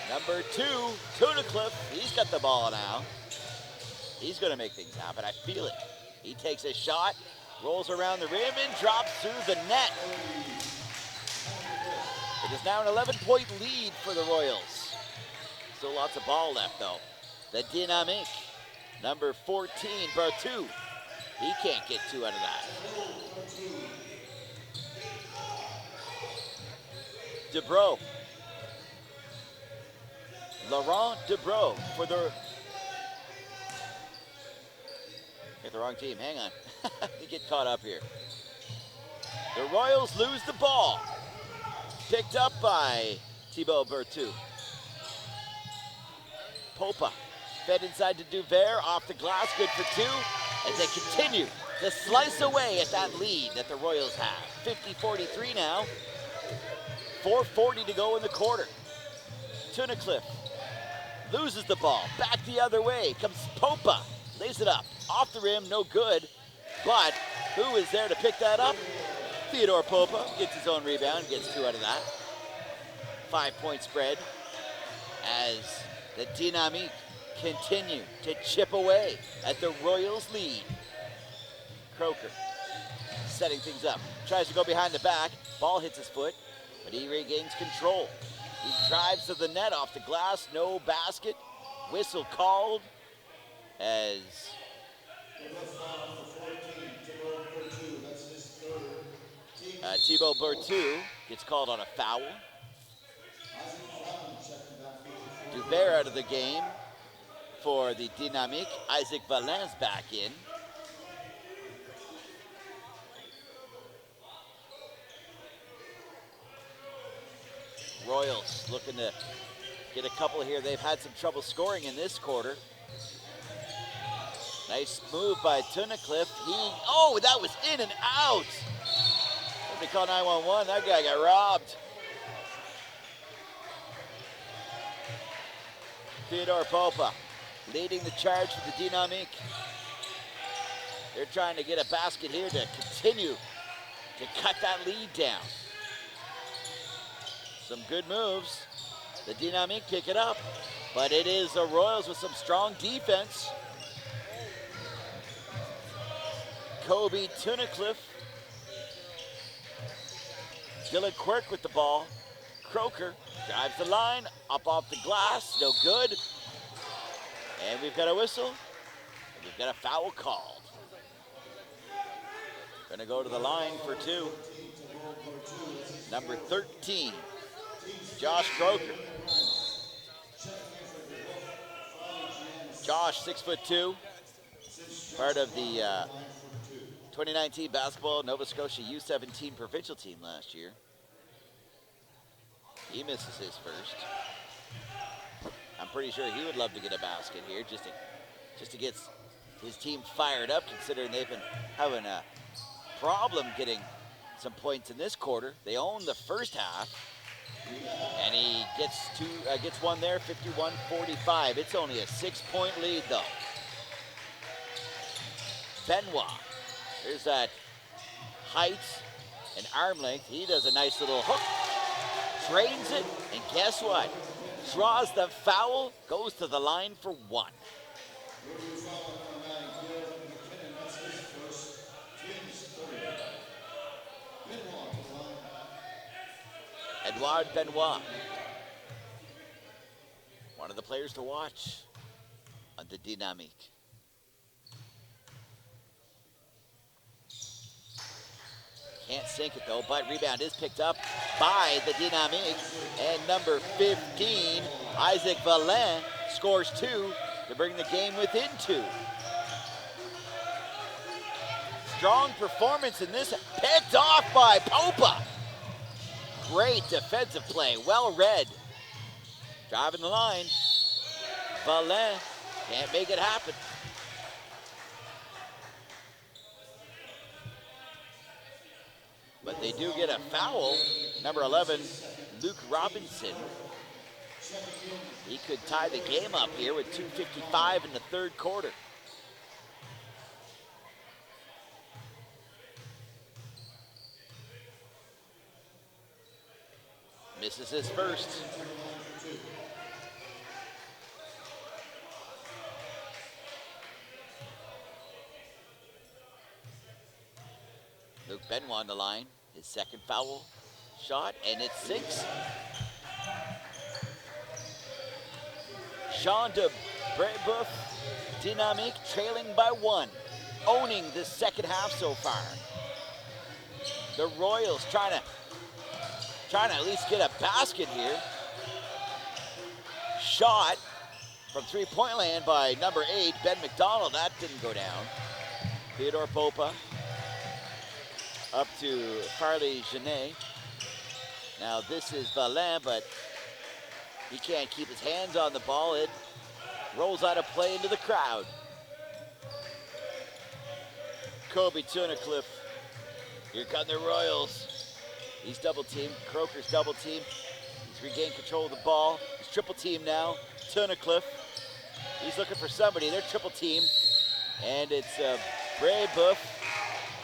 Number 2, Tunnicliffe. He's got the ball now. He's going to make things happen. I feel it. He takes a shot. Rolls around the rim and drops through the net. It is now an 11-point lead for the Royals. Still lots of ball left though. The Dynamique, number 14, Berthoud. He can't get two out of that. Debro. Laurent Debro for the... Get the wrong team, hang on. You get caught up here. The Royals lose the ball. Picked up by Thibaut Berthoud. Popa fed inside to Duvert, off the glass, good for two, as they continue to slice away at that lead that the Royals have. 50-43 now. 4:40 to go in the quarter. Tunnicliffe loses the ball, back the other way, comes Popa, lays it up, off the rim, no good, but who is there to pick that up? Theodore Popa gets his own rebound, gets two out of that. 5-point spread as the Dynamique continue to chip away at the Royals' lead. Croker setting things up, tries to go behind the back, ball hits his foot, but he regains control. He drives to the net off the glass, no basket. Whistle called as Thibaut Berthoud gets called on a foul. Duvert out of the game for the Dynamique. Isaac Valin's back in. Royals looking to get a couple here. They've had some trouble scoring in this quarter. Nice move by Tunnicliffe. Oh, that was in and out. Somebody call 911. That guy got robbed. Theodore Popa leading the charge for the Dynamique. They're trying to get a basket here to continue to cut that lead down. Some good moves. The Dynamique pick it up, but it is the Royals with some strong defense. Kobe Tunnicliffe. Dylan Quirk with the ball. Croker drives the line, up off the glass, no good. And we've got a whistle. And we've got a foul called. Gonna go to the line for two. Number 13. Josh Croker. Josh, 6'2", part of the 2019 basketball Nova Scotia U17 provincial team last year. He misses his first. I'm pretty sure he would love to get a basket here just to get his team fired up, considering they've been having a problem getting some points in this quarter. They own the first half. And he gets one there, 51-45. It's only a 6-point lead, though. Benoit, there's that height and arm length. He does a nice little hook, drains it, and guess what? Draws the foul, goes to the line for one. Edouard Benoit, one of the players to watch on the Dynamique. Can't sink it though, but rebound is picked up by the Dynamique. And number 15, Isaac Valin, scores two to bring the game within two. Strong performance in this, picked off by Popa. Great defensive play, well read. Driving the line. Valin can't make it happen. But they do get a foul. Number 11, Luke Robinson. He could tie the game up here with 2:55 in the third quarter. Misses his first. Benoit on the line, his second foul shot, and it sinks. Jean de Brebeuf, Dynamique trailing by 1, owning this second half so far. The Royals trying to at least get a basket here. Shot from three-point land by number 8, Ben McDonald. That didn't go down. Theodore Popa up to Farley Genet. Now this is Valin, but he can't keep his hands on the ball. It rolls out of play into the crowd. Kobe Tunnicliffe. Here come the Royals. He's double teamed. Croker's double teamed. He's regained control of the ball. He's triple teamed now. Tunnicliffe. He's looking for somebody. They're triple teamed. And it's Brebeuf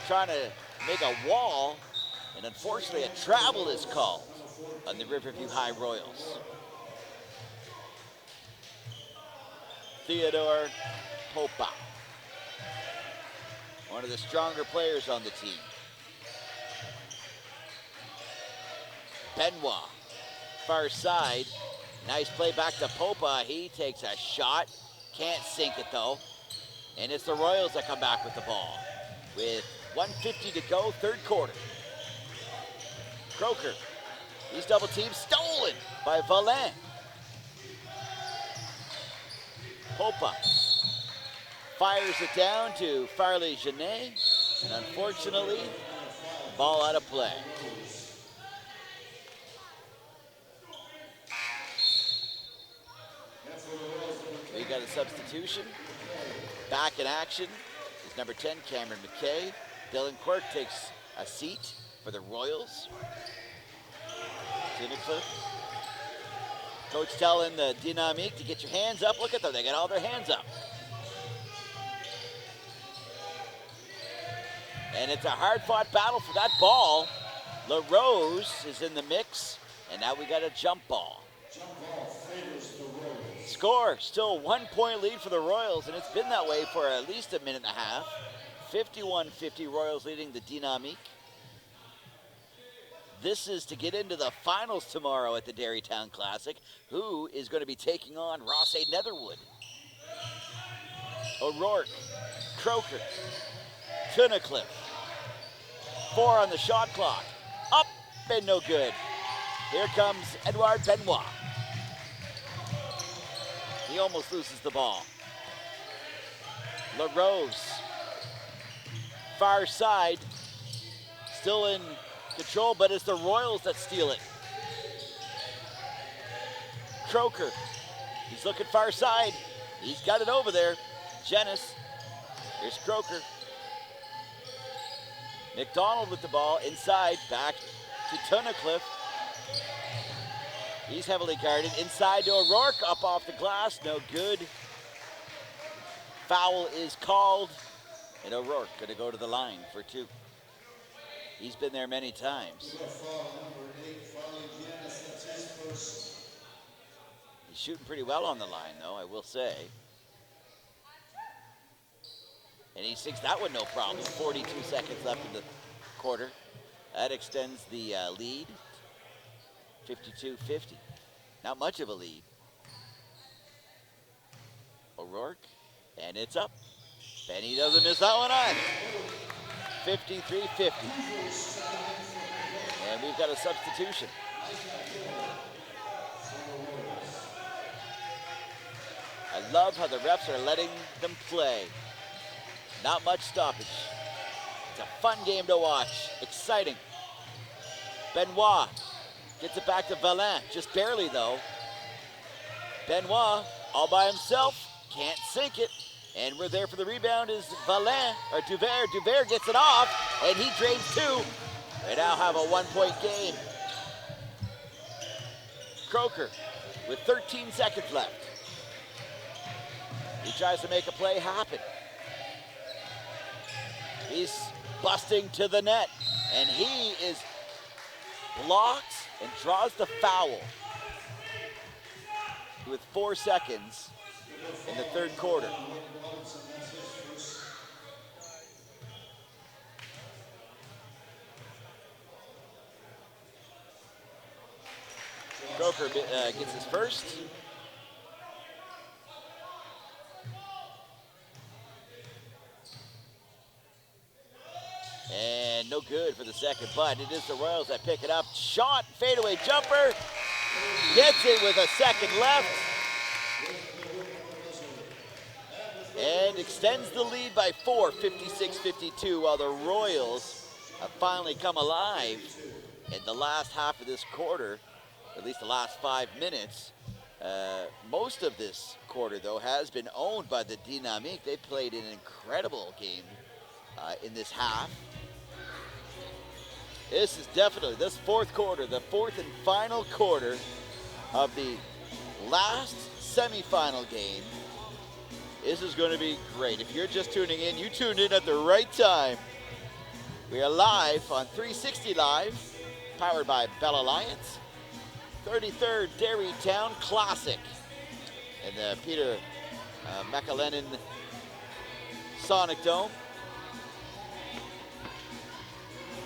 trying to make a wall. And unfortunately, a travel is called on the Riverview High Royals. Theodore Popa, one of the stronger players on the team. Benoit, far side. Nice play back to Popa. He takes a shot. Can't sink it though. And it's the Royals that come back with the ball. With 1:50 to go, third quarter. Croker, he's double teamed, stolen by Valin. Popa fires it down to Farley Genet, and unfortunately, ball out of play. We got a substitution. Back in action is number 10, Cameron McKay. Dylan Quirk takes a seat for the Royals. Tunnicliffe. Coach telling the Dynamique to get your hands up. Look at them, they got all their hands up. And it's a hard-fought battle for that ball. LaRose is in the mix, and now we got a jump ball. Score, still 1 point lead for the Royals, and it's been that way for at least a minute and a half. 51-50, Royals leading the Dynamique. This is to get into the finals tomorrow at the Dairytown Classic. Who is going to be taking on Rossay Netherwood? O'Rourke, Croker, Tunnicliffe. 4 on the shot clock. Up and no good. Here comes Edouard Benoit. He almost loses the ball. LaRose, far side, still in control, but it's the Royals that steal it. Croker, he's looking far side. He's got it over there. Jenis, here's Croker. McDonald with the ball inside, back to Tunnicliffe. He's heavily guarded. Inside to O'Rourke, up off the glass, no good. Foul is called, and O'Rourke gonna go to the line for 2. He's been there many times. He's shooting pretty well on the line, though, I will say. And he sinks that one no problem. 42 seconds left in the quarter. That extends the lead. 52-50. Not much of a lead. O'Rourke, and it's up. Benny doesn't miss that one either. 53-50. And we've got a substitution. I love how the refs are letting them play. Not much stoppage. It's a fun game to watch. Exciting. Benoit gets it back to Valin. Just barely, though. Benoit, all by himself. Can't sink it. And we're there for the rebound is Valin, or Duvert. Duvert gets it off, and he drains 2. They now have a 1 point game. Croker with 13 seconds left. He tries to make a play happen. He's busting to the net, and he is blocked and draws the foul with 4 seconds in the third quarter. Croker gets his first. And no good for the second, but it is the Royals that pick it up. Shot, fadeaway jumper. Gets it with a second left. And extends the lead by 4, 56-52, while the Royals have finally come alive in the last half of this quarter, at least the last 5 minutes. Most of this quarter, though, has been owned by the Dynamique. They played an incredible game in this half. This is definitely, this fourth quarter, the fourth and final quarter of the last semifinal game. This is going to be great. If you're just tuning in, you tuned in at the right time. We are live on 360 Live, powered by Bell Alliance. 33rd Dairy Town Classic in the Peter McAlennan Sonic Dome.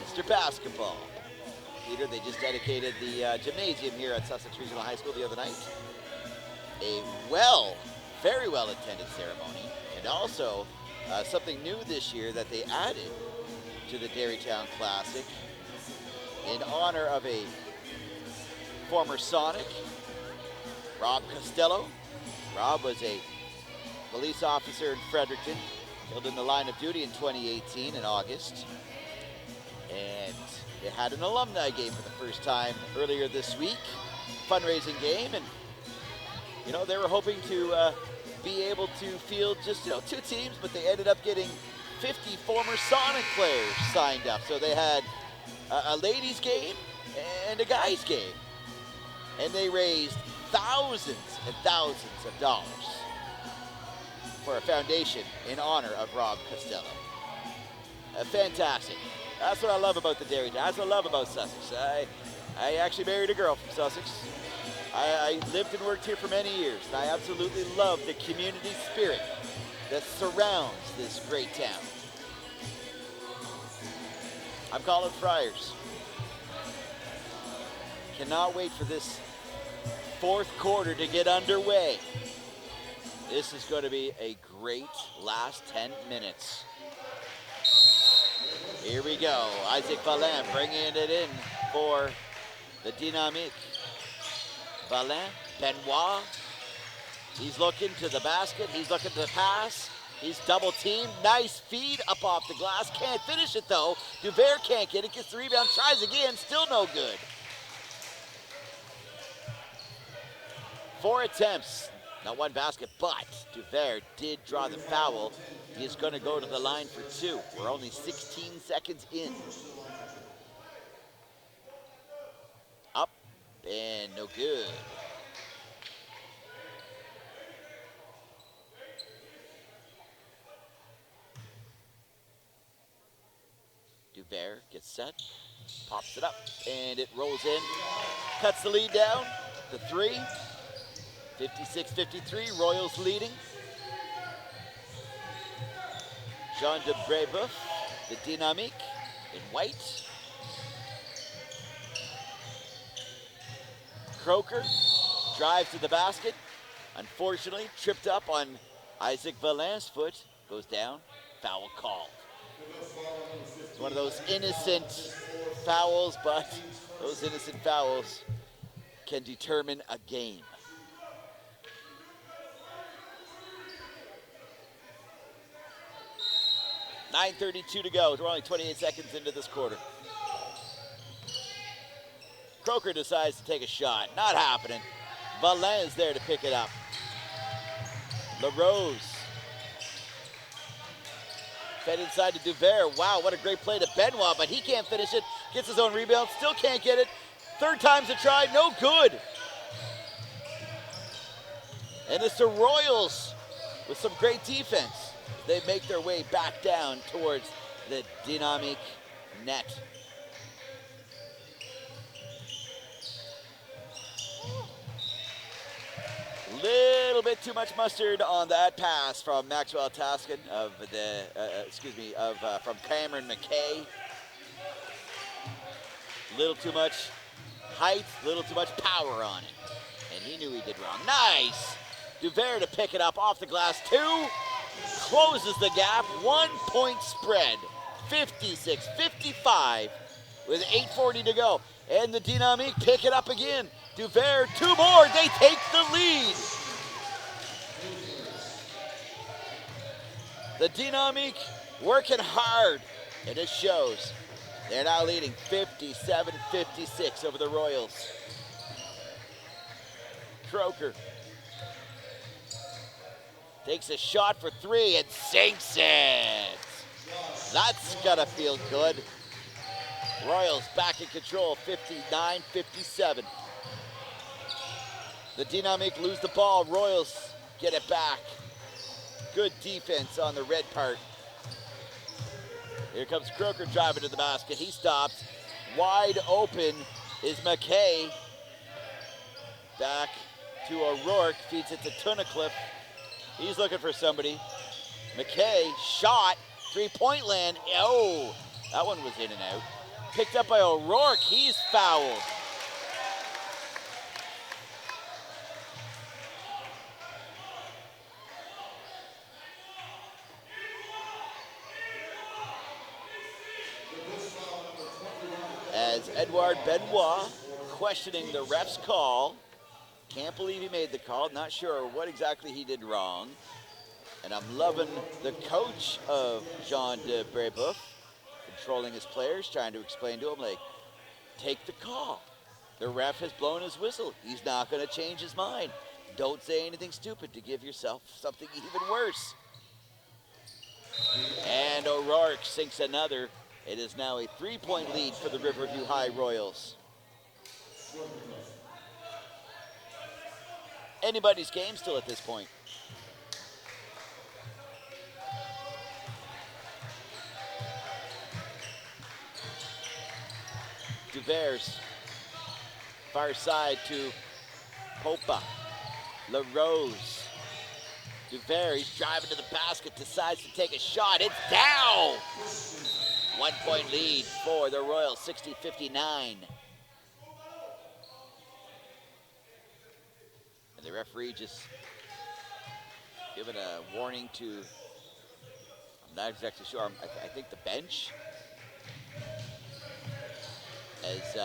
Mr. Basketball. Peter, they just dedicated the gymnasium here at Sussex Regional High School the other night. A very well attended ceremony, and also something new this year that they added to the Dairytown Classic in honor of a former Sonic, Rob Costello. Rob was a police officer in Fredericton, killed in the line of duty in 2018 in August. And they had an alumni game for the first time earlier this week, fundraising game, and you know, they were hoping to be able to field just 2 teams, but they ended up getting 50 former Sonic players signed up. So they had a ladies game and a guys game, and they raised thousands and thousands of dollars for a foundation in honor of Rob Costello. Fantastic. That's what I love about the Dairy Town. That's what I love about Sussex. I actually married a girl from Sussex. I lived and worked here for many years, and I absolutely love the community spirit that surrounds this great town. I'm calling Friars. Cannot wait for this fourth quarter to get underway. This is going to be a great last 10 minutes. Here we go. Isaac Valin bringing it in for the Dynamique. Valin, Benoit. He's looking to the basket. He's looking to pass. He's double teamed. Nice feed up off the glass. Can't finish it though. Duvert can't get it. Gets the rebound. Tries again. Still no good. 4 attempts. Not one basket, but Duvert did draw the foul. He is going to go to the line for 2. We're only 16 seconds in. Up and no good. Duvert gets set, pops it up, and it rolls in. Cuts the lead down to 3. 56-53, Royals leading. Jean de Brébeuf, the Dynamique, in white. Croker drives to the basket. Unfortunately, tripped up on Isaac Valin's foot. Goes down, foul called. It's one of those innocent fouls, but those innocent fouls can determine a game. .9:32 to go. We're only 28 seconds into this quarter. Croker decides to take a shot. Not happening. Valin is there to pick it up. LaRose. Fed inside to Duvert. Wow, what a great play to Benoit, but he can't finish it. Gets his own rebound. Still can't get it. Third time's a try. No good. And it's the Royals with some great defense. They make their way back down towards the Dynamique net. Little bit too much mustard on that pass from Maxwell Taskin from Cameron McKay. Little too much height, a little too much power on it. And he knew he did wrong. Nice! Duvert to pick it up off the glass. 2, closes the gap. 1 point spread. 56-55 with 8:40 to go. And the Dynamique pick it up again. Duvert, 2 more. They take the lead. The Dynamique working hard, and it shows. They're now leading 57-56 over the Royals. Croker takes a shot for 3 and sinks it. That's gonna feel good. Royals back in control, 59-57. The Dynamique lose the ball. Royals get it back. Good defense on the red part. Here comes Croker driving to the basket. He stops. Wide open is McKay. Back to O'Rourke. Feeds it to Tunnicliffe. He's looking for somebody. McKay, shot. 3-point land. Oh, that one was in and out. Picked up by O'Rourke. He's fouled. As Edouard Benoit questioning the ref's call. Can't believe he made the call. Not sure what exactly he did wrong. And I'm loving the coach of Jean de Brébeuf controlling his players, trying to explain to him, like, take the call. The ref has blown his whistle. He's not going to change his mind. Don't say anything stupid to give yourself something even worse. And O'Rourke sinks another. It is now a 3-point lead for the Riverview High Royals. Anybody's game still at this point. Duver's far side to Popa. LaRose. Duvert, he's driving to the basket, decides to take a shot. It's down! 1-point lead for the Royals, 60-59. And the referee just giving a warning to, I'm not exactly sure, I think the bench. As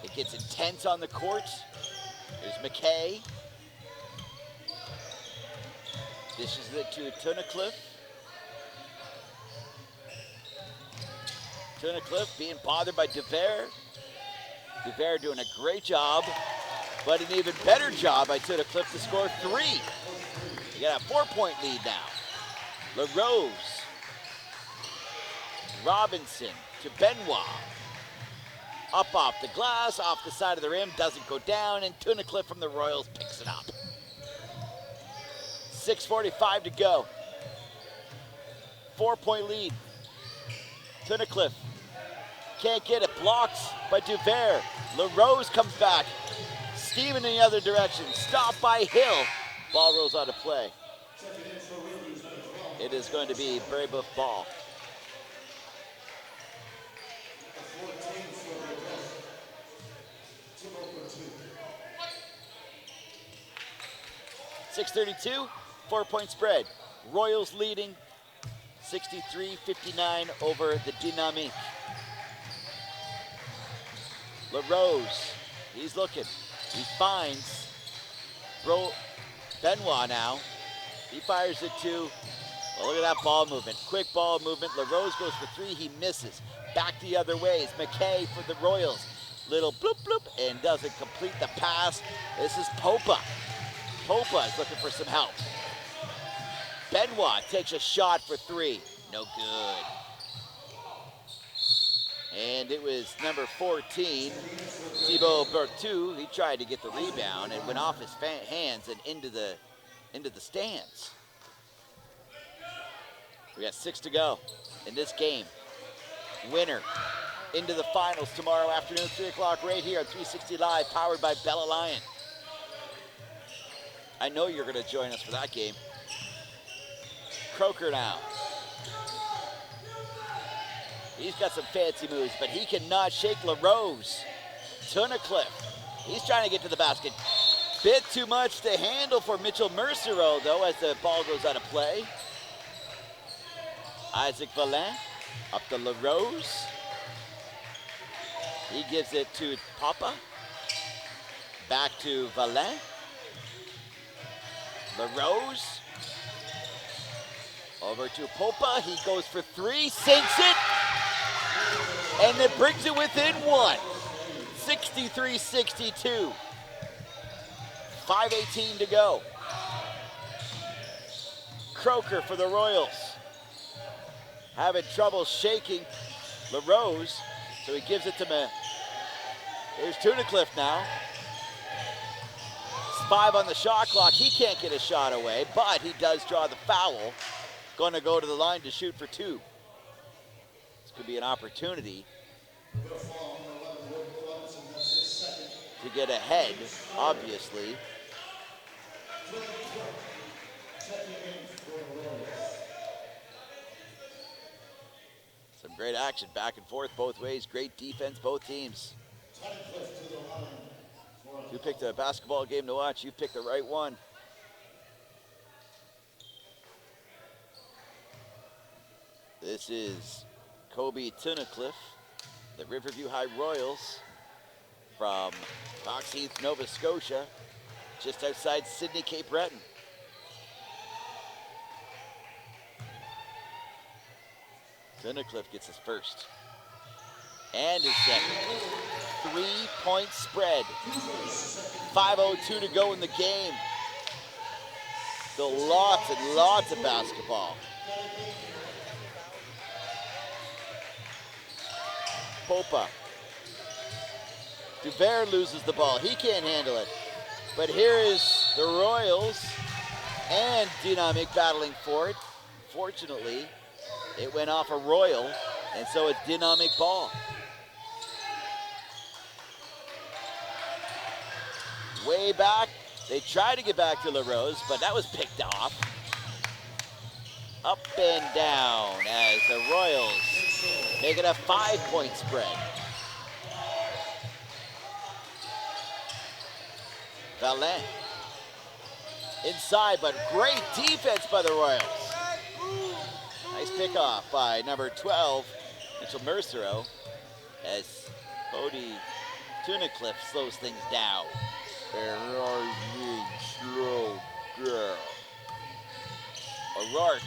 it gets intense on the court. There's McKay. Dishes it to Tunnicliffe. Tunnicliffe being bothered by Duvert. Duvert doing a great job, but an even better job by Tunnicliffe to score 3. You got a 4-point lead now. LaRose. Robinson to Benoit. Up off the glass, off the side of the rim, doesn't go down, and Tunnicliffe from the Royals picks it up. 6:45 to go. 4-point lead. Tunnicliffe can't get it, blocked by Duvert. LaRose comes back, steaming in the other direction, stopped by Hill. Ball rolls out of play. It is going to be Brébeuf ball. .632, 4-point spread. Royals leading 63-59 over the Dynamique. LaRose, he's looking. He finds Benoit now. He fires it to, well, look at that ball movement. Quick ball movement. LaRose goes for 3, he misses. Back the other way is McKay for the Royals. Little bloop bloop and doesn't complete the pass. This is Popa. Popa is looking for some help. Benoit takes a shot for 3. No good. And it was number 14, Thibaut Berthoud. He tried to get the rebound and went off his hands and into the stands. We got 6 to go in this game. Winner into the finals tomorrow afternoon, 3 o'clock right here on 360 Live, powered by Bella Lion. I know you're going to join us for that game. Croker now. He's got some fancy moves, but he cannot shake LaRose. Tunnicliffe, he's trying to get to the basket. Bit too much to handle for Mitchell Mercereau, though, as the ball goes out of play. Isaac Valin up to LaRose. He gives it to Papa. Back to Valin. LaRose. Over to Popa. He goes for three, sinks it, and it brings it within one. 63-62. 5:18 to go. Croker for the Royals. Having trouble shaking LaRose, so he gives it to me. Here's Tunnicliffe now. It's 5 on the shot clock. He can't get a shot away, but he does draw the foul. Going to go to the line to shoot for 2. This could be an opportunity to get ahead, obviously. Some great action back and forth both ways. Great defense, both teams. You picked a basketball game to watch. You picked the right one. This is Kobe Tunnicliffe, the Riverview High Royals from Fox Heath, Nova Scotia, just outside Sydney, Cape Breton. Tunnicliffe gets his first and his second. 3-point spread. 5:02 to go in the game. Still lots and lots of basketball. Popa. Duvert loses the ball. He can't handle it. But here is the Royals and Dynamique battling for it. Fortunately, it went off a Royal, and so it's Dynamique ball. Way back, they tried to get back to LaRose, but that was picked off. Up and down as the Royals make it a 5-point spread. Valin inside, but great defense by the Royals. Nice pick off by number 12, Mitchell Mercereau, as Cody Tunnicliffe slows things down. There are you slow girl. O'Rourke.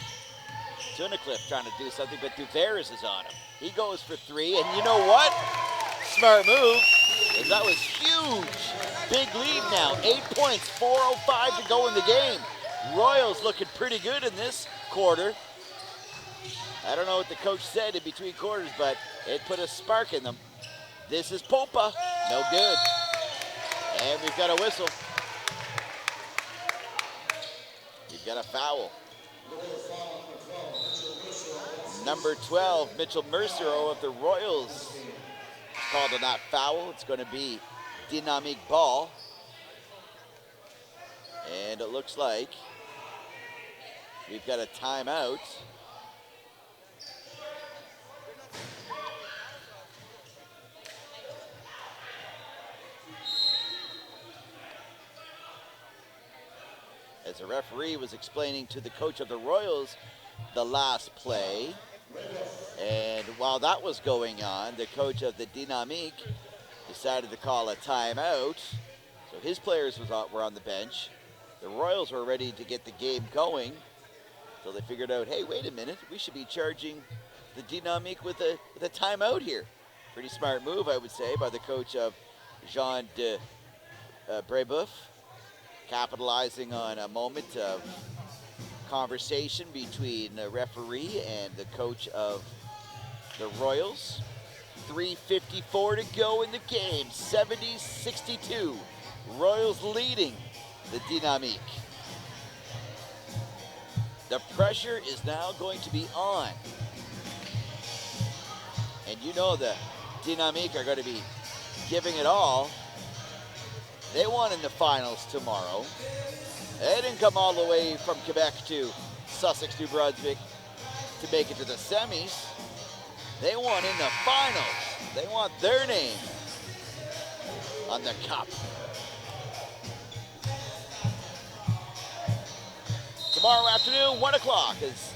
Tunnicliffe trying to do something, but Duveris is on him. He goes for 3, and you know what? Smart move, because that was huge. Big lead now, 8 points, 4:05 to go in the game. Royals looking pretty good in this quarter. I don't know what the coach said in between quarters, but it put a spark in them. This is Popa, no good. And we've got a whistle. We've got a foul. Number 12, Mitchell Mercereau of the Royals, called a not foul. It's going to be Dynamique ball. And it looks like we've got a timeout. As the referee was explaining to the coach of the Royals the last play. And while that was going on, the coach of the Dynamique decided to call a timeout. So his players were on the bench. The Royals were ready to get the game going. So they figured out, hey, wait a minute, we should be charging the Dynamique with a timeout here. Pretty smart move, I would say, by the coach of Jean de Brébeuf, capitalizing on a moment of conversation between the referee and the coach of the Royals. 3:54 to go in the game, 70-62. Royals leading the Dynamique. The pressure is now going to be on. And you know the Dynamique are going to be giving it all. They won in the finals tomorrow. They didn't come all the way from Quebec to Sussex, New Brunswick to make it to the semis. They won in the finals. They want their name on the cup. Tomorrow afternoon, 1 o'clock, is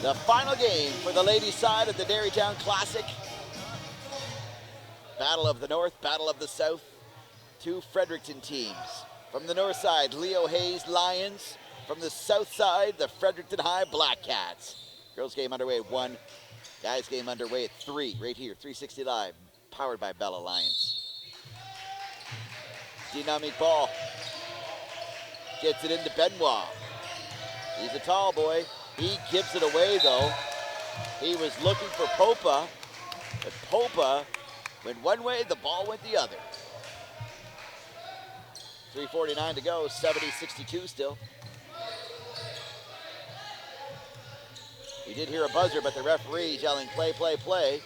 the final game for the ladies' side of the Dairytown Classic. Battle of the North, Battle of the South. Two Fredericton teams. From the north side, Leo Hayes Lions. From the south side, the Fredericton High Black Cats. Girls game underway at 1. Guys game underway at 3, right here, 360 Live, powered by Bell Alliance. Dynamique ball. Gets it into Benoit. He's a tall boy. He gives it away, though. He was looking for Popa, but Popa went one way, the ball went the other. 3:49 to go, 70-62 still. We did hear a buzzer, but the referee's yelling play, play, play.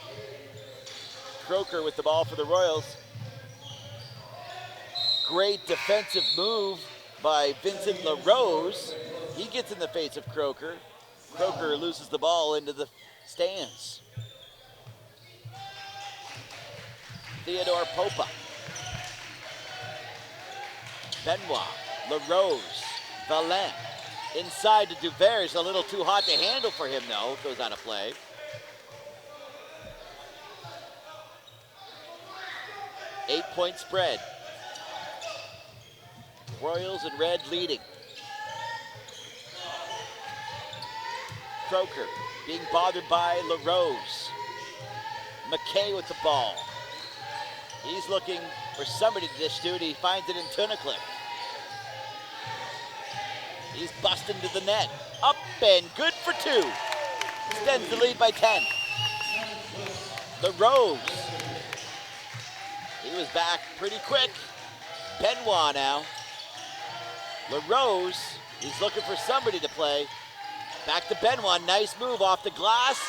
Croker with the ball for the Royals. Great defensive move by Vincent LaRose. He gets in the face of Croker. Croker loses the ball into the stands. Theodore Popa. Benoit, LaRose, Valent. Inside to Duvers, a little too hot to handle for him though. Goes out of play. Eight-point spread. Royals in red leading. Croker being bothered by LaRose. McKay with the ball. He's looking for somebody to dish to, and he finds it in Tunnicliffe. He's busting to the net. Up and good for 2. Extends the lead by 10. LaRose. He was back pretty quick. Benoit now. LaRose, he's looking for somebody to play. Back to Benoit, nice move off the glass.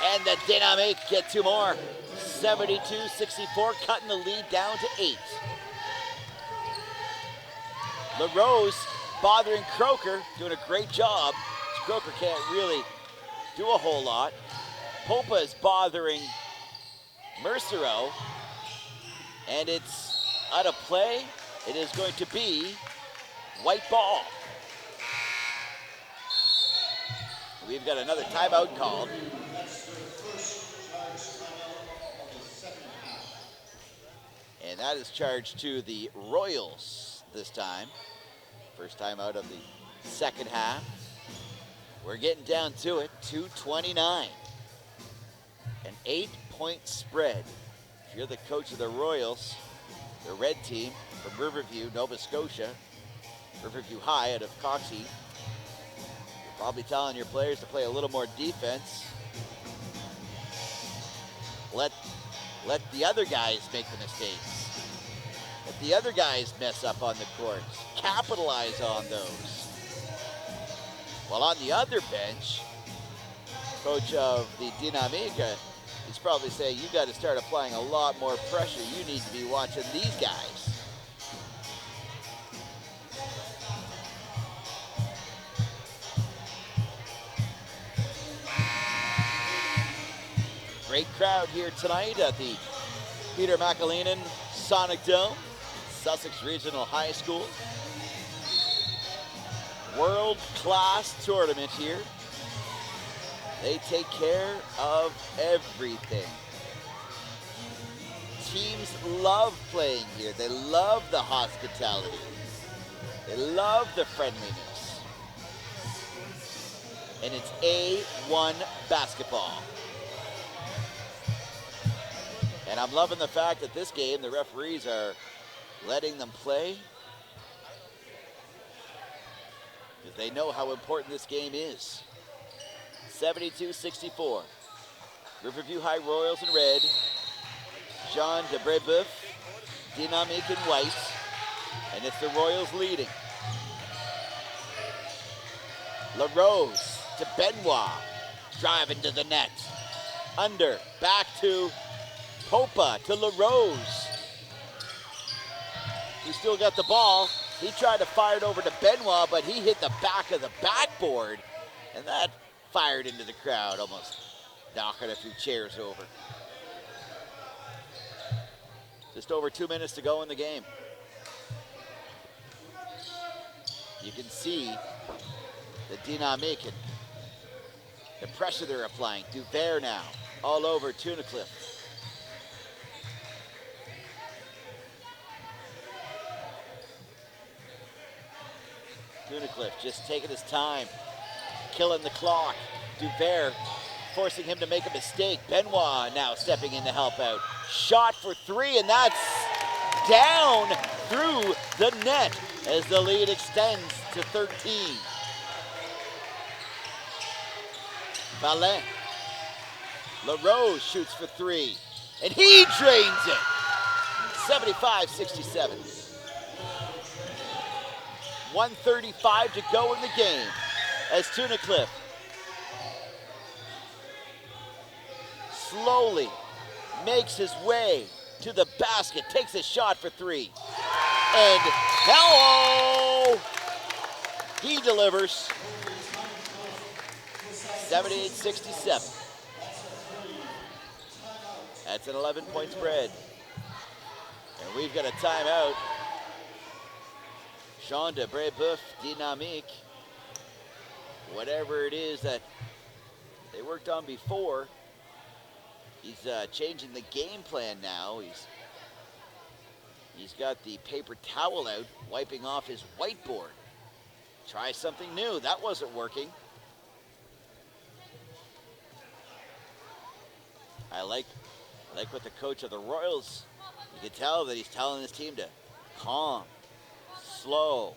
And the Dynamique get 2 more. 72-64, cutting the lead down to 8. LaRose bothering Croker, doing a great job. Croker can't really do a whole lot. Popa is bothering Mercero, and it's out of play. It is going to be white ball. We've got another timeout called. And that is charged to the Royals this time. First time out of the second half. We're getting down to it, 2:29. An 8-point spread. If you're the coach of the Royals, the red team from Riverview, Nova Scotia, Riverview High out of Coxie, you're probably telling your players to play a little more defense. Let the other guys make the mistakes. Let the other guys mess up on the courts. Capitalize on those. While on the other bench, coach of the Dynamique, he's probably saying, you got to start applying a lot more pressure. You need to be watching these guys. Great crowd here tonight at the Peter McAleenan Sonic Dome, Sussex Regional High School. World-class tournament here. They take care of everything. Teams love playing here. They love the hospitality. They love the friendliness. And it's A1 basketball. And I'm loving the fact that this game, the referees are letting them play because they know how important this game is. 72-64. Riverview High Royals in red. Jean de Brebeuf, Dynamique in white. And it's the Royals leading. LaRose to Benoit. Driving to the net. Under, back to Popa to LaRose. He still got the ball. He tried to fire it over to Benoit, but he hit the back of the backboard, and that fired into the crowd, almost knocking a few chairs over. Just over 2 minutes to go in the game. You can see the Dynamique and the pressure they're applying. Duvert now, all over Tunnicliffe. Tunnicliffe just taking his time, killing the clock. Duvert forcing him to make a mistake. Benoit now stepping in to help out. Shot for three, and that's down through the net as the lead extends to 13. Valin. LaRose shoots for three, and he drains it. 75-67. 1:35 to go in the game as Tunnicliffe slowly makes his way to the basket, takes a shot for three. And hello! He delivers. 78-67. That's an 11-point spread. And we've got a timeout. Jean de Brébeuf, Dynamique, whatever it is that they worked on before, he's changing the game plan now. He's got the paper towel out, wiping off his whiteboard. Try something new. That wasn't working. I like what the coach of the Royals, you can tell that he's telling his team to calm, slow,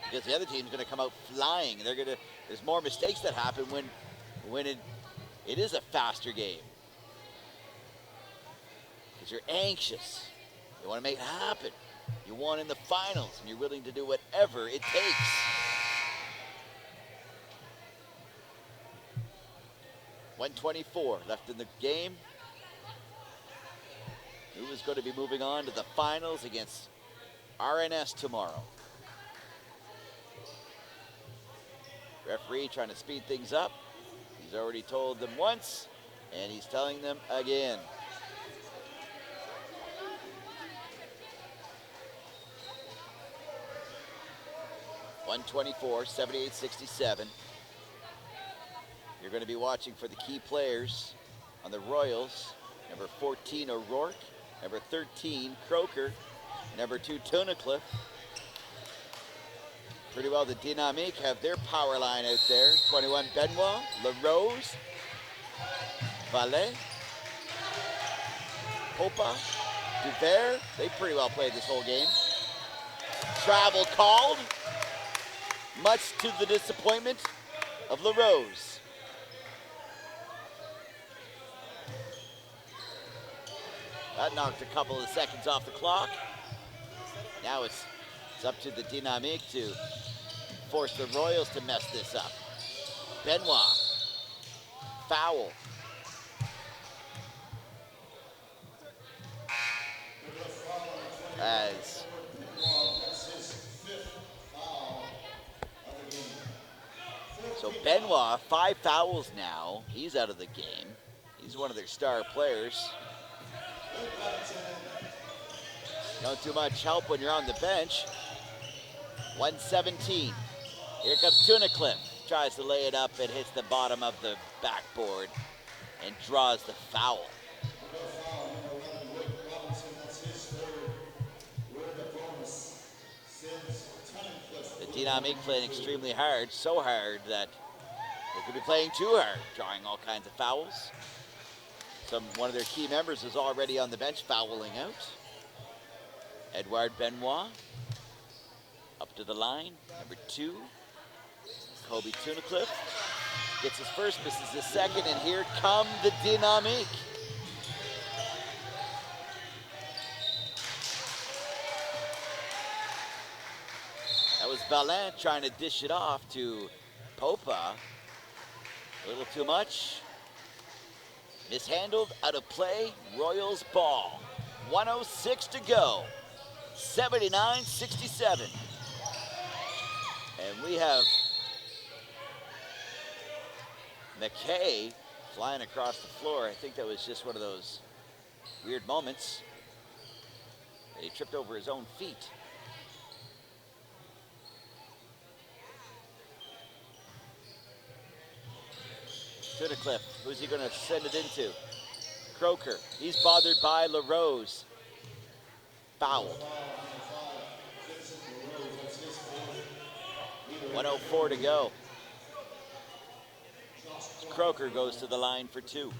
because the other team's going to come out flying. There's more mistakes that happen when it is a faster game. Because you're anxious. You want to make it happen. You want in the finals, and you're willing to do whatever it takes. $1:24 left in the game. Who is going to be moving on to the finals against RNS tomorrow? Referee trying to speed things up. He's already told them once, and he's telling them again. $1:24, 78-67. You're going to be watching for the key players on the Royals. Number 14, O'Rourke. Number 13, Croker. Number 2, Tunnicliffe. Pretty well the Dynamique have their power line out there. 21, Benoit, LaRose, Valin, Popa, Duvert. They pretty well played this whole game. Travel called, much to the disappointment of LaRose. That knocked a couple of seconds off the clock. Now it's up to the Dynamique to force the Royals to mess this up. Benoit, foul. As so Benoit, 5 fouls now. He's out of the game. He's one of their star players. Don't do much help when you're on the bench. 1:17. Here comes Tunnicliffe. Tries to lay it up and hits the bottom of the backboard and draws the foul. The Dynamique playing extremely hard, so hard that they could be playing too hard, drawing all kinds of fouls. One of their key members is already on the bench fouling out. Edouard Benoit up to the line. Number 2, Kobe Tunnicliffe gets his first, misses his second, and here come the Dynamique. That was Valin trying to dish it off to Popa. A little too much. Mishandled, out of play, Royals ball. 1:06 to go. 79-67. And we have McKay flying across the floor. I think that was just one of those weird moments. He tripped over his own feet. Tunnicliffe, who's he going to send it into? Croker, he's bothered by LaRose. Fouled. 1:04 to go. Croker goes to the line for 2.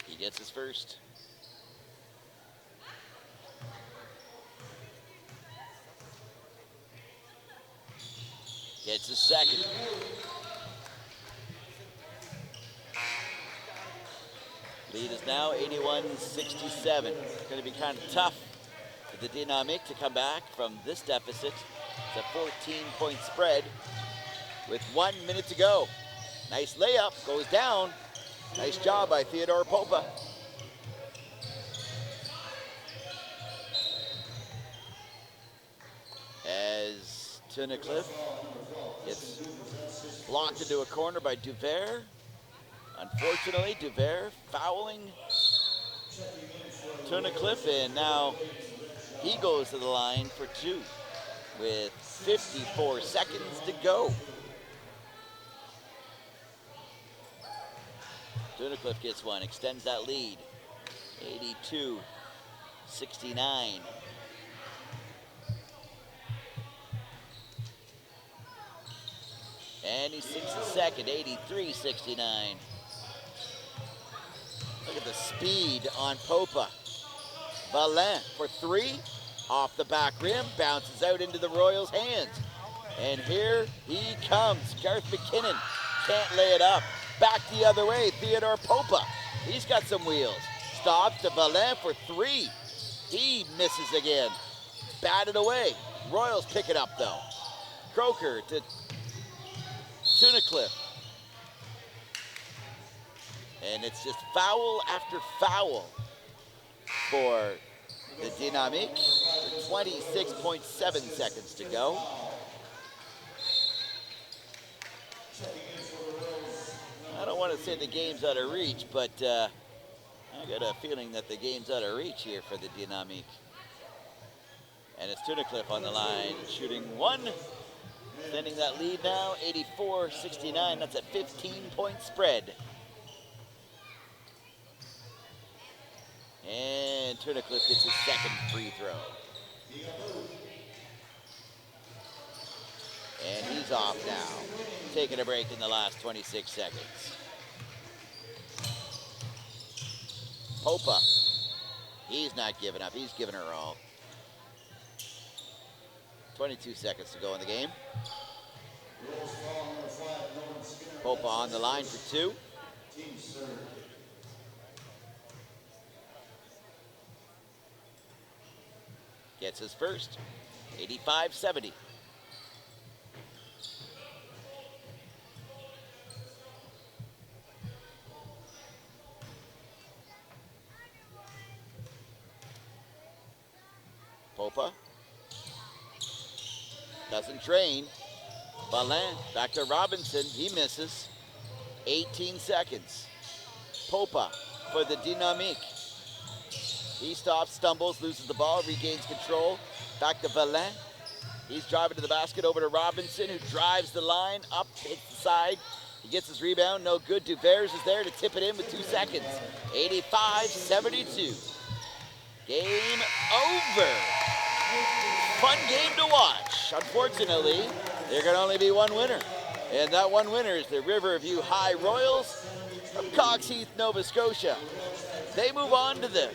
He gets his first. Gets his second. Lead is now 81-67. It's going to be kind of tough for the Dynamique to come back from this deficit. It's a 14-point spread with 1 minute to go. Nice layup, goes down. Nice job by Theodore Popa. As Tunnicliffe gets blocked into a corner by Duvert. Unfortunately, Duvert fouling Tunnicliffe, and now he goes to the line for 2 with 54 seconds to go. Tunnicliffe gets one, extends that lead, 82-69. And he sinks a second, 83-69. Look at the speed on Popa. Valin for 3, off the back rim, bounces out into the Royals' hands. And here he comes, Garth McKinnon, can't lay it up. Back the other way, Theodore Popa. He's got some wheels. Stops to Valin for 3. He misses again. Batted away. Royals pick it up though. Croker to Tunnicliffe. And it's just foul after foul for the Dynamique. 26.7 seconds to go. I don't want to say the game's out of reach, but I got a feeling that the game's out of reach here for the Dynamique. And it's Tunnicliffe on the line, shooting 1. Sending that lead now, 84-69. That's a 15-point spread. And Tunnicliffe gets his second free throw. And he's off now, taking a break in the last 26 seconds. Popa, he's not giving up. He's giving her all. 22 seconds to go in the game. Popa on the line for 2. Gets his first, 85-70. Popa doesn't drain. Valin back to Robinson. He misses. 18 seconds. Popa for the Dynamique. He stops, stumbles, loses the ball, regains control. Back to Valin. He's driving to the basket, over to Robinson, who drives the line, up, hits the side. He gets his rebound, no good. Duvers is there to tip it in with 2 seconds. 85-72. Game over. Fun game to watch. Unfortunately, there can only be one winner. And that one winner is the Riverview High Royals from Cox Heath, Nova Scotia. They move on to the